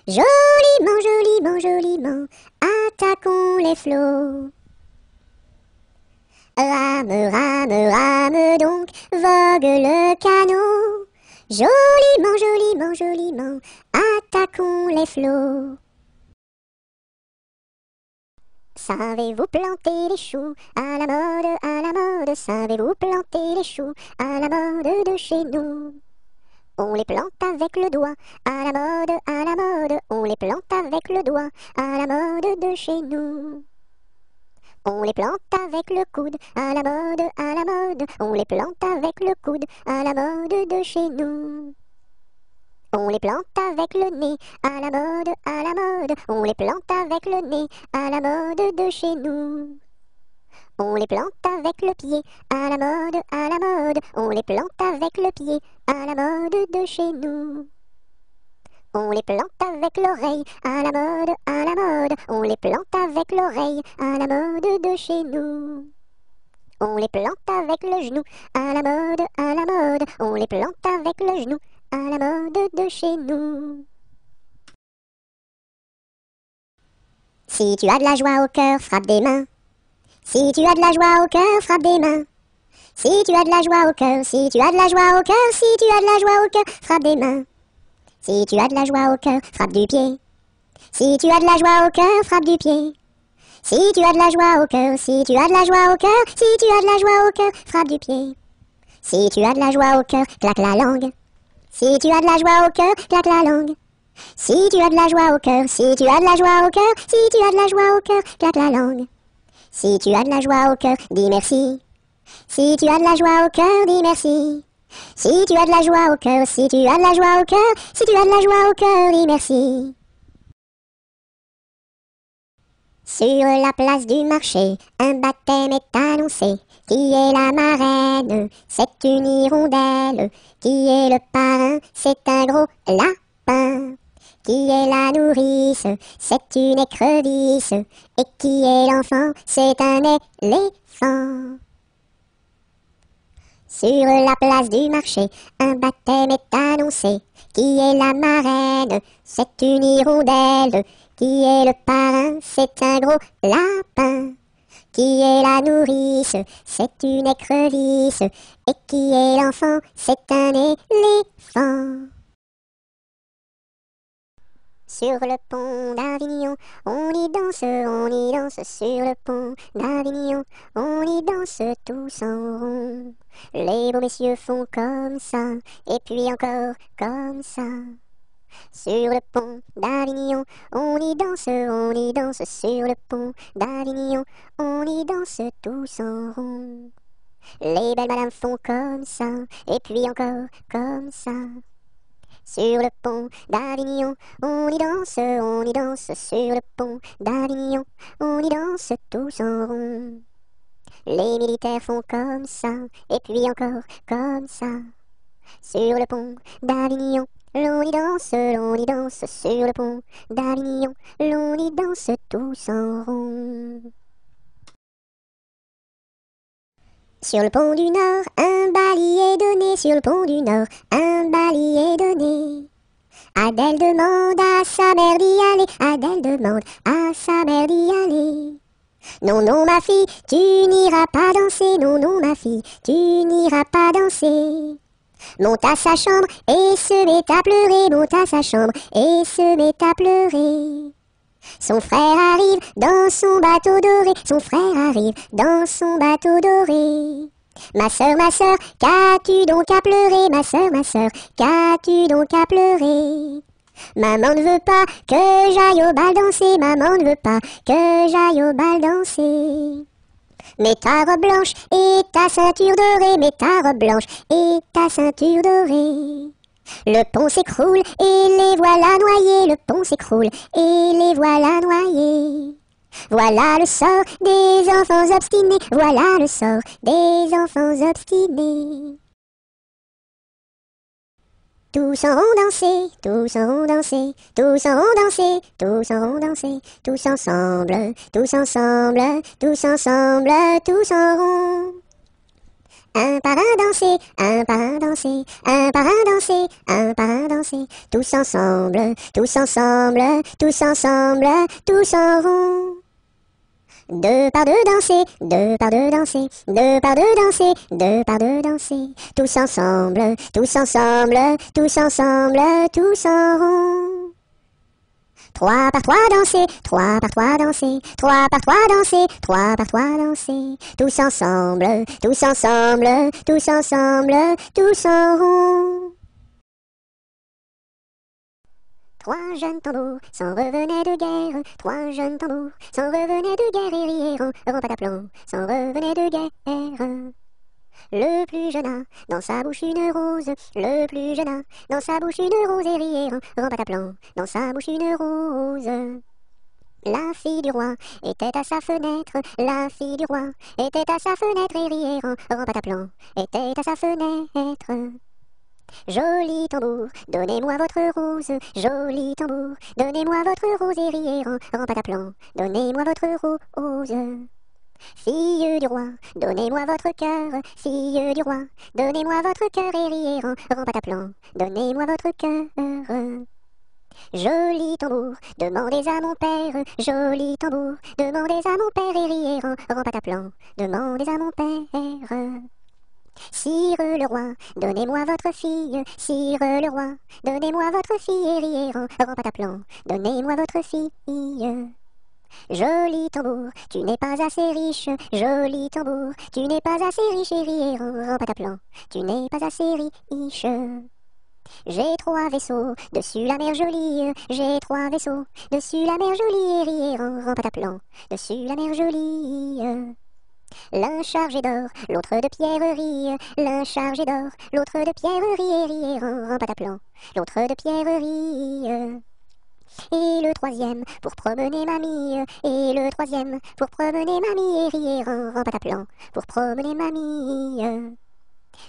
Joliment, joliment, joliment, attaquons les flots. Rame, rame, rame donc, vogue le canot. Joliment, joliment, joliment, attaquons les flots. Savez-vous planter les choux à la mode, à la mode? Savez-vous planter les choux à la mode de chez nous? On les plante avec le doigt, à la mode, à la mode. On les plante avec le doigt, à la mode de chez nous. On les plante avec le coude, à la mode, à la mode. On les plante avec le coude, à la mode de chez nous. On les plante avec le nez, à la mode, à la mode. On les plante avec le nez, à la mode de chez nous. On les plante avec le pied, à la mode, à la mode. On les plante avec le pied, à la mode de chez nous. On les plante avec l'oreille, à la mode, à la mode. On les plante avec l'oreille, à la mode de chez nous. On les plante avec le genou, à la mode, à la mode. On les plante avec le genou, à la mode de chez nous. Si tu as de la joie au cœur, frappe des mains. Si tu as de la joie au cœur, frappe des mains. Si tu as de la joie au cœur, si tu as de la joie au cœur, si tu as de la joie au cœur, frappe des mains. Si tu as de la joie au cœur, frappe du pied. Si tu as de la joie au cœur, frappe du pied. Si tu as de la joie au cœur, si tu as de la joie au cœur, si tu as de la joie au cœur, frappe du pied. Si tu as de la joie au cœur, claque la langue. Si tu as de la joie au cœur, claque la langue. Si tu as de la joie au cœur, si tu as de la joie au cœur, si tu as de la joie au cœur, claque la langue. Si tu as de la joie au cœur, dis merci. Si tu as de la joie au cœur, dis merci. Si tu as de la joie au cœur, si tu as de la joie au cœur, si tu as de la joie au cœur, dis merci. Sur la place du marché, un baptême est annoncé. Qui est la marraine? C'est une hirondelle. Qui est le parrain? C'est un gros lapin. Qui est la nourrice? C'est une écrevisse. Et qui est l'enfant? C'est un éléphant. Sur la place du marché, un baptême est annoncé. Qui est la marraine? C'est une hirondelle. Qui est le parrain? C'est un gros lapin. Qui est la nourrice? C'est une écrevisse. Et qui est l'enfant? C'est un éléphant. Sur le pont d'Avignon, on y danse sur le pont d'Avignon, on y danse tous en rond. Les beaux messieurs font comme ça, et puis encore comme ça. Sur le pont d'Avignon, on y danse sur le pont d'Avignon, on y danse tous en rond. Les belles madames font comme ça, et puis encore comme ça. Sur le pont d'Avignon, on y danse sur le pont d'Avignon, on y danse tous en rond. Les militaires font comme ça, et puis encore comme ça. Sur le pont d'Avignon, l'on y danse sur le pont d'Avignon, l'on y danse tous en rond. Sur le pont du Nord, un bailli est donné, sur le pont du Nord, un bailli est donné. Adèle demande à sa mère d'y aller, Adèle demande à sa mère d'y aller. Non, non, ma fille, tu n'iras pas danser, non, non, ma fille, tu n'iras pas danser. Monte à sa chambre et se met à pleurer, monte à sa chambre et se met à pleurer. Son frère arrive dans son bateau doré, son frère arrive dans son bateau doré. Ma sœur, qu'as-tu donc à pleurer, ma sœur, qu'as-tu donc à pleurer? Maman ne veut pas que j'aille au bal danser, maman ne veut pas que j'aille au bal danser. Mets ta robe blanche et ta ceinture dorée, mets ta robe blanche et ta ceinture dorée. Le pont s'écroule et les voilà noyés, le pont s'écroule et les voilà noyés. Voilà le sort des enfants obstinés, voilà le sort des enfants obstinés. Tous en rond danser, tous en rond danser, tous en rond danser, tous en rond danser, tous ensemble, tous ensemble, tous ensemble, tous en rond. Un par un danser, un par un danser, un par un danser, un par un danser, tous ensemble, tous ensemble, tous ensemble, tous en rond. Deux par deux danser, deux par deux danser, deux par deux danser, deux par deux danser, tous ensemble, tous ensemble, tous ensemble, tous en rond. Trois par trois danser, trois par trois danser, trois par trois danser, trois par trois danser, tous ensemble, tous ensemble, tous ensemble, tous en rond. Trois jeunes tambours s'en revenaient de guerre, trois jeunes tambours s'en revenaient de guerre et rièrent en pataplan, s'en revenaient de guerre. Le plus jeune a dans sa bouche une rose, le plus jeune a dans sa bouche une rose et rièrent en pataplan, dans sa bouche une rose. La fille du roi était à sa fenêtre, la fille du roi était à sa fenêtre et rièrent en pataplan, était à sa fenêtre. Joli tambour, donnez-moi votre rose, joli tambour, donnez-moi votre rose et rièrent en pataplan, donnez-moi votre rose. Fille du roi, donnez-moi votre cœur, fille du roi, donnez-moi votre cœur et rièrent en pataplan, donnez-moi votre cœur. Joli tambour, demandez à mon père, joli tambour, demandez à mon père et rièrent en pataplan, demandez à mon père. Sire le roi, donnez-moi votre fille, sire le roi, donnez-moi votre fille et rièrent en pataplan, donnez-moi votre fille. Joli tambour, tu n'es pas assez riche, joli tambour, tu n'es pas assez riche et rièrent en pataplan, tu n'es pas assez riche. J'ai trois vaisseaux dessus la mer jolie, j'ai trois vaisseaux dessus la mer jolie et rièrent en pataplan, dessus la mer jolie. L'un chargé d'or, l'autre de pierreries, l'un chargé d'or, l'autre de pierreries et rièrent en pataplan, l'autre de pierreries. Et le troisième pour promener mamie, et le troisième pour promener mamie et rièrent en pataplan, pour promener mamie.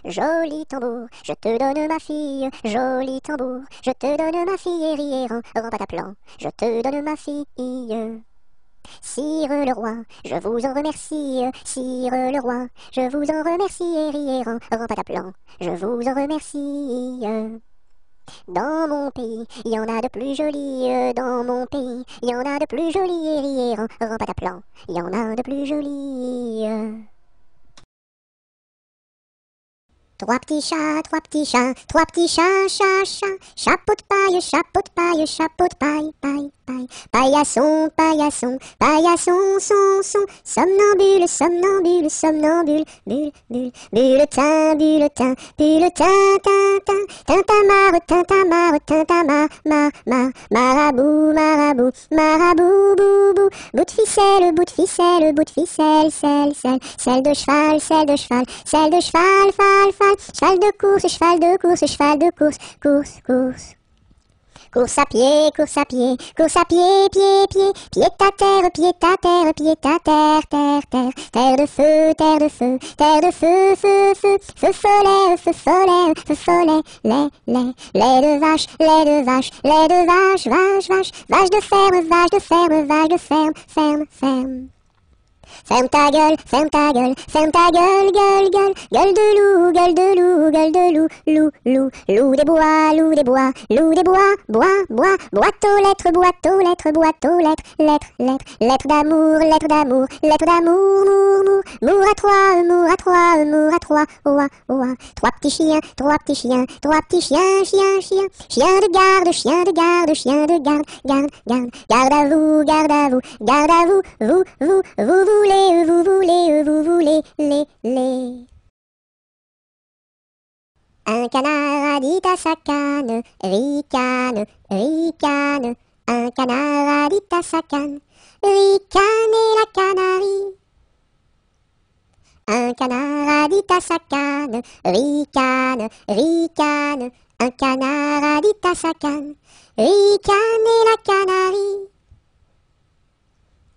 Joli tambour, je te donne ma fille, joli tambour, je te donne ma fille et rièrent en pataplan, je te donne ma fille. Sire le roi, je vous en remercie, sire le roi, je vous en remercie et rièrent en pataplan, je vous en remercie. Dans mon pays, il y en a de plus jolis, dans mon pays, il y en a de plus jolis et rièrent en pataplan, il y en a de plus jolis. Trois petits chats, trois petits chats, trois petits chats, chat, chat. Chapeau de paille, chapeau de paille, chapeau de paille, paille, paille. Paillasson, paillasson, paillasson, son. Somnambule, somnambule, somnambule, bulle, bulle. Bulletin, bulletin, bulletin, tintin. Tintamarre, tintamarre, tintamarre, marabout, marabout, marabout, boubou. Bout de ficelle, bout de ficelle, bout de ficelle, selle, selle de cheval, selle de cheval, selle de cheval, fal. Cheval de course, cheval de course, cheval de course, course. Course à pied, course à pied, course à pied, pied. Pied à terre, pied à terre, pied à terre. Terre de feu, terre de feu, terre de feu, feu. Feu follet, feu follet, feu follet. Lait de vache, lait de vache, lait de vache, vache. Vache de ferme, vache de ferme, vache de ferme. Ferme ta gueule, ferme ta gueule, ferme ta gueule, gueule. Gueule de loup, gueule de loup, gueule de loup. Loup des bois, loup des bois, loup des bois, bois. Boîte aux lettres, boîte aux lettres, boîte aux lettres. Lettre d'amour, lettre d'amour, lettre d'amour, mour à trois, mour à trois, mour à trois, oua. Trois petits chiens, trois petits chiens, trois petits chiens, chien. Chien de garde, chien de garde, chien de garde. Garde à vous, garde à vous, garde à vous, vous voulez, les. Un canard a dit à sa canne, ricane. Un canard a dit à sa canne, ricane la canarie. Un canard a dit à sa canne, ricane. Un canard a dit à sa canne, ricane la canarie.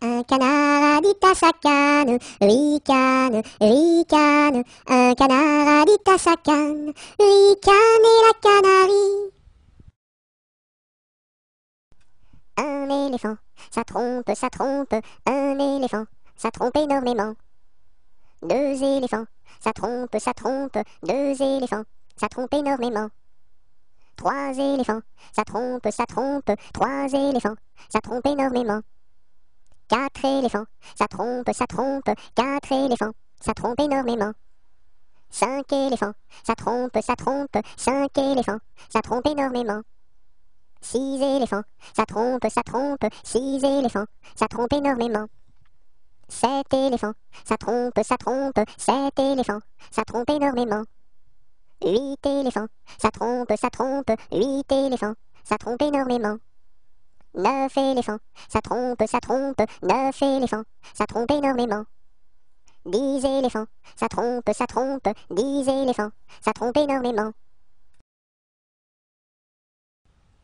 Un canard a dit à sa canne, ricane. Un canard a dit à sa canne, ricane la canarie. Un éléphant, ça trompe. Un éléphant, ça trompe énormément. Deux éléphants, ça trompe. Deux éléphants, ça trompe énormément. Trois éléphants, ça trompe. Trois éléphants, ça trompe énormément. Quatre éléphants, ça trompe. Quatre éléphants, ça trompe énormément. Cinq éléphants, ça trompe. Cinq éléphants, ça trompe énormément. Six éléphants, ça trompe. Six éléphants, ça trompe énormément. Sept éléphants, ça trompe. Sept éléphants, ça trompe énormément. Huit éléphants, ça trompe. Huit éléphants, ça trompe énormément. Neuf éléphants, ça trompe. Neuf éléphants, ça trompe énormément. 10 éléphants, ça trompe. 10 éléphants, ça trompe énormément.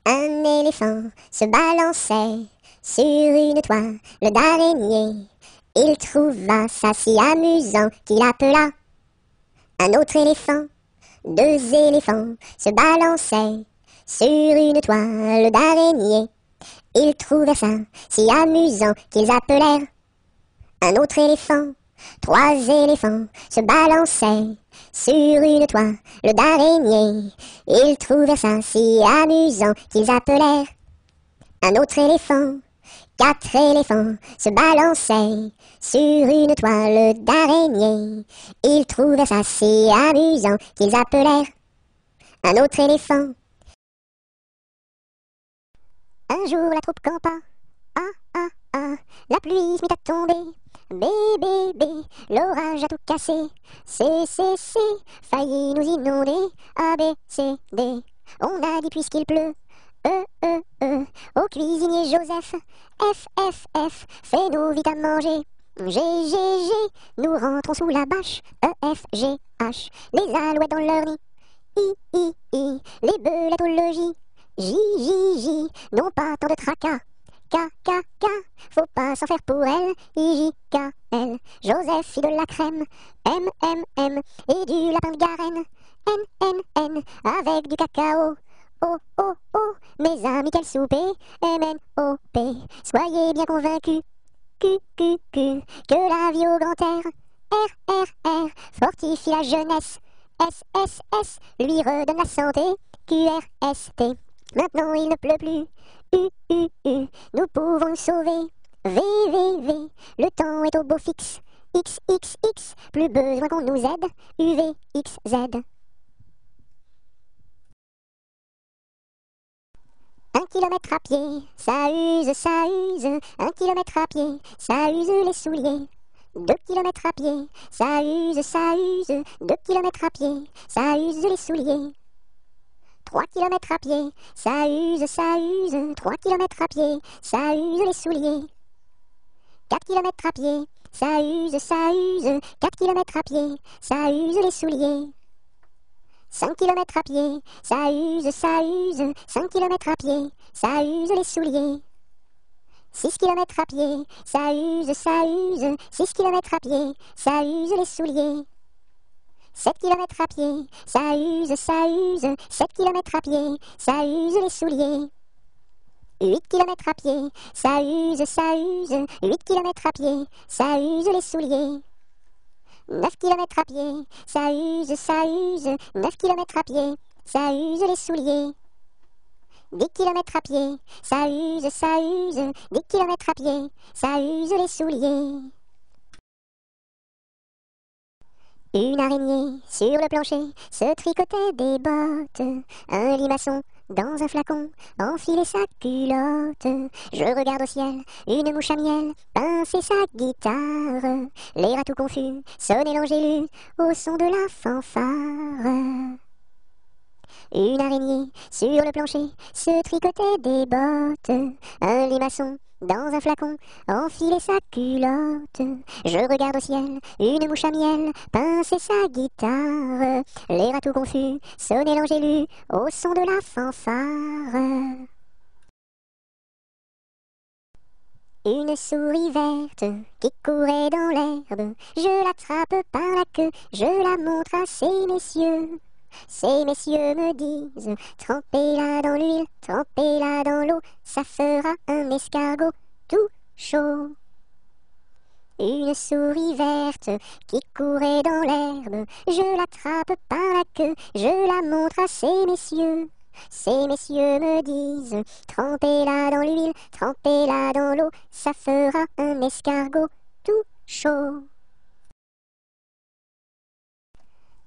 Un éléphant se balançait sur une toile d'araignée. Il trouva ça si amusant qu'il appela un autre éléphant. Deux éléphants se balançaient sur une toile d'araignée. Ils trouvèrent ça si amusant qu'ils appelèrent un autre éléphant. Trois éléphants se balançaient sur une toile d'araignée. Ils trouvèrent ça si amusant qu'ils appelèrent un autre éléphant. Quatre éléphants se balançaient sur une toile d'araignée. Ils trouvèrent ça si amusant qu'ils appelèrent un autre éléphant. Un jour la troupe campa, la pluie se mit à tomber. Bé, l'orage a tout cassé. C, failli nous inonder. A, B, C, D. On a dit puisqu'il pleut. E, au cuisinier Joseph. F, fais-nous vite à manger. G, nous rentrons sous la bâche. E, F, G, H, les alouettes dans leur nid. I, les belettes au logis. J, non pas tant de tracas. K, faut pas s'en faire pour elle. I, K, L, Joseph fit de la crème. M, et du lapin de Garenne. N, avec du cacao. O, mes amis, quel souper. M-N-O-P, soyez bien convaincus. Q, que la vie au grand air. R, fortifie la jeunesse. S, lui redonne la santé. Q-R-S-T, maintenant il ne pleut plus. U, nous pouvons le sauver. V, le temps est au beau fixe. X, plus besoin qu'on nous aide. U, V, X, Z, 1 kilomètre à pied, ça use, ça use. 1 kilomètre à pied, ça use les souliers. 2 kilomètres à pied, ça use, ça use. 2 kilomètres à pied, ça use les souliers. 3 kilomètres à pied, ça use, ça use. 3 kilomètres à pied, ça use les souliers. 4 kilomètres à pied, ça use, ça use. 4 kilomètres à pied, ça use les souliers. 5 kilomètres à pied, ça use, ça use. 5 kilomètres à pied, ça use les souliers. 6 kilomètres à pied, ça use, ça use. 6 kilomètres à pied, ça use les souliers. 7 kilomètres à pied, ça use, ça use. 7 kilomètres à pied, ça use les souliers. 8 kilomètres à pied, ça use, ça use. 8 kilomètres à pied, ça use les souliers. 9 kilomètres à pied, ça use, ça use. 9 kilomètres à pied, ça use les souliers. 10 kilomètres à pied, ça use, ça use. 10 kilomètres à pied, ça use les souliers. Une araignée sur le plancher se tricotait des bottes. Un limaçon dans un flacon enfilait sa culotte. Je regarde au ciel, une mouche à miel pincer sa guitare. Les rats tout confus sonnaient l'angélus au son de la fanfare. Une araignée sur le plancher se tricotait des bottes. Un limaçon dans un flacon enfilait sa culotte. Je regarde au ciel, une mouche à miel pincer sa guitare. Les rats tout confus sonnaient l'angélus au son de la fanfare. Une souris verte qui courait dans l'herbe. Je l'attrape par la queue, je la montre à ces messieurs. Ces messieurs me disent, trempez-la dans l'huile, trempez-la dans l'eau, ça fera un escargot tout chaud. Une souris verte qui courait dans l'herbe, je l'attrape par la queue, je la montre à ces messieurs. Ces messieurs me disent, trempez-la dans l'huile, trempez-la dans l'eau, ça fera un escargot tout chaud.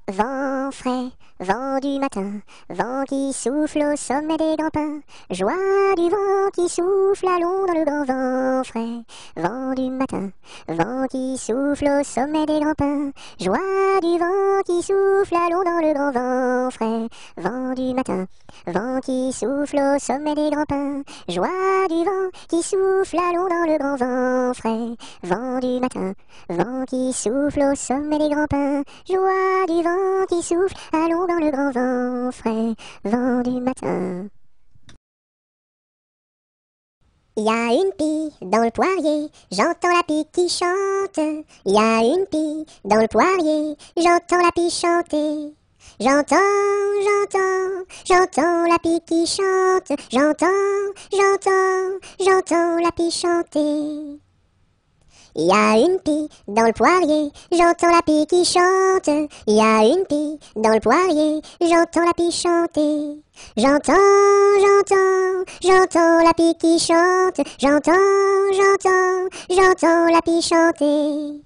Vent frais, vent du matin, vent qui souffle au sommet des grands pins, joie du vent qui souffle, allons dans le grand vent frais. Vent du matin, vent qui souffle au sommet des grands pins, joie du vent qui souffle, allons dans le grand vent frais. Vent du matin, vent qui souffle au sommet des grands pins, joie du vent qui souffle, allons dans le grand vent frais. Vent du matin, vent qui souffle au sommet des grands pins, joie du vent qui souffle, allons dans le grand vent frais, vent du matin. Il y a une pie dans le poirier, j'entends la pie qui chante. Il y a une pie dans le poirier, j'entends la pie chanter. J'entends la pie qui chante. J'entends la pie chanter. Il y a une pie dans le poirier, j'entends la pie qui chante. Il y a une pie dans le poirier, j'entends la pie chanter. J'entends la pie qui chante. J'entends la pie chanter.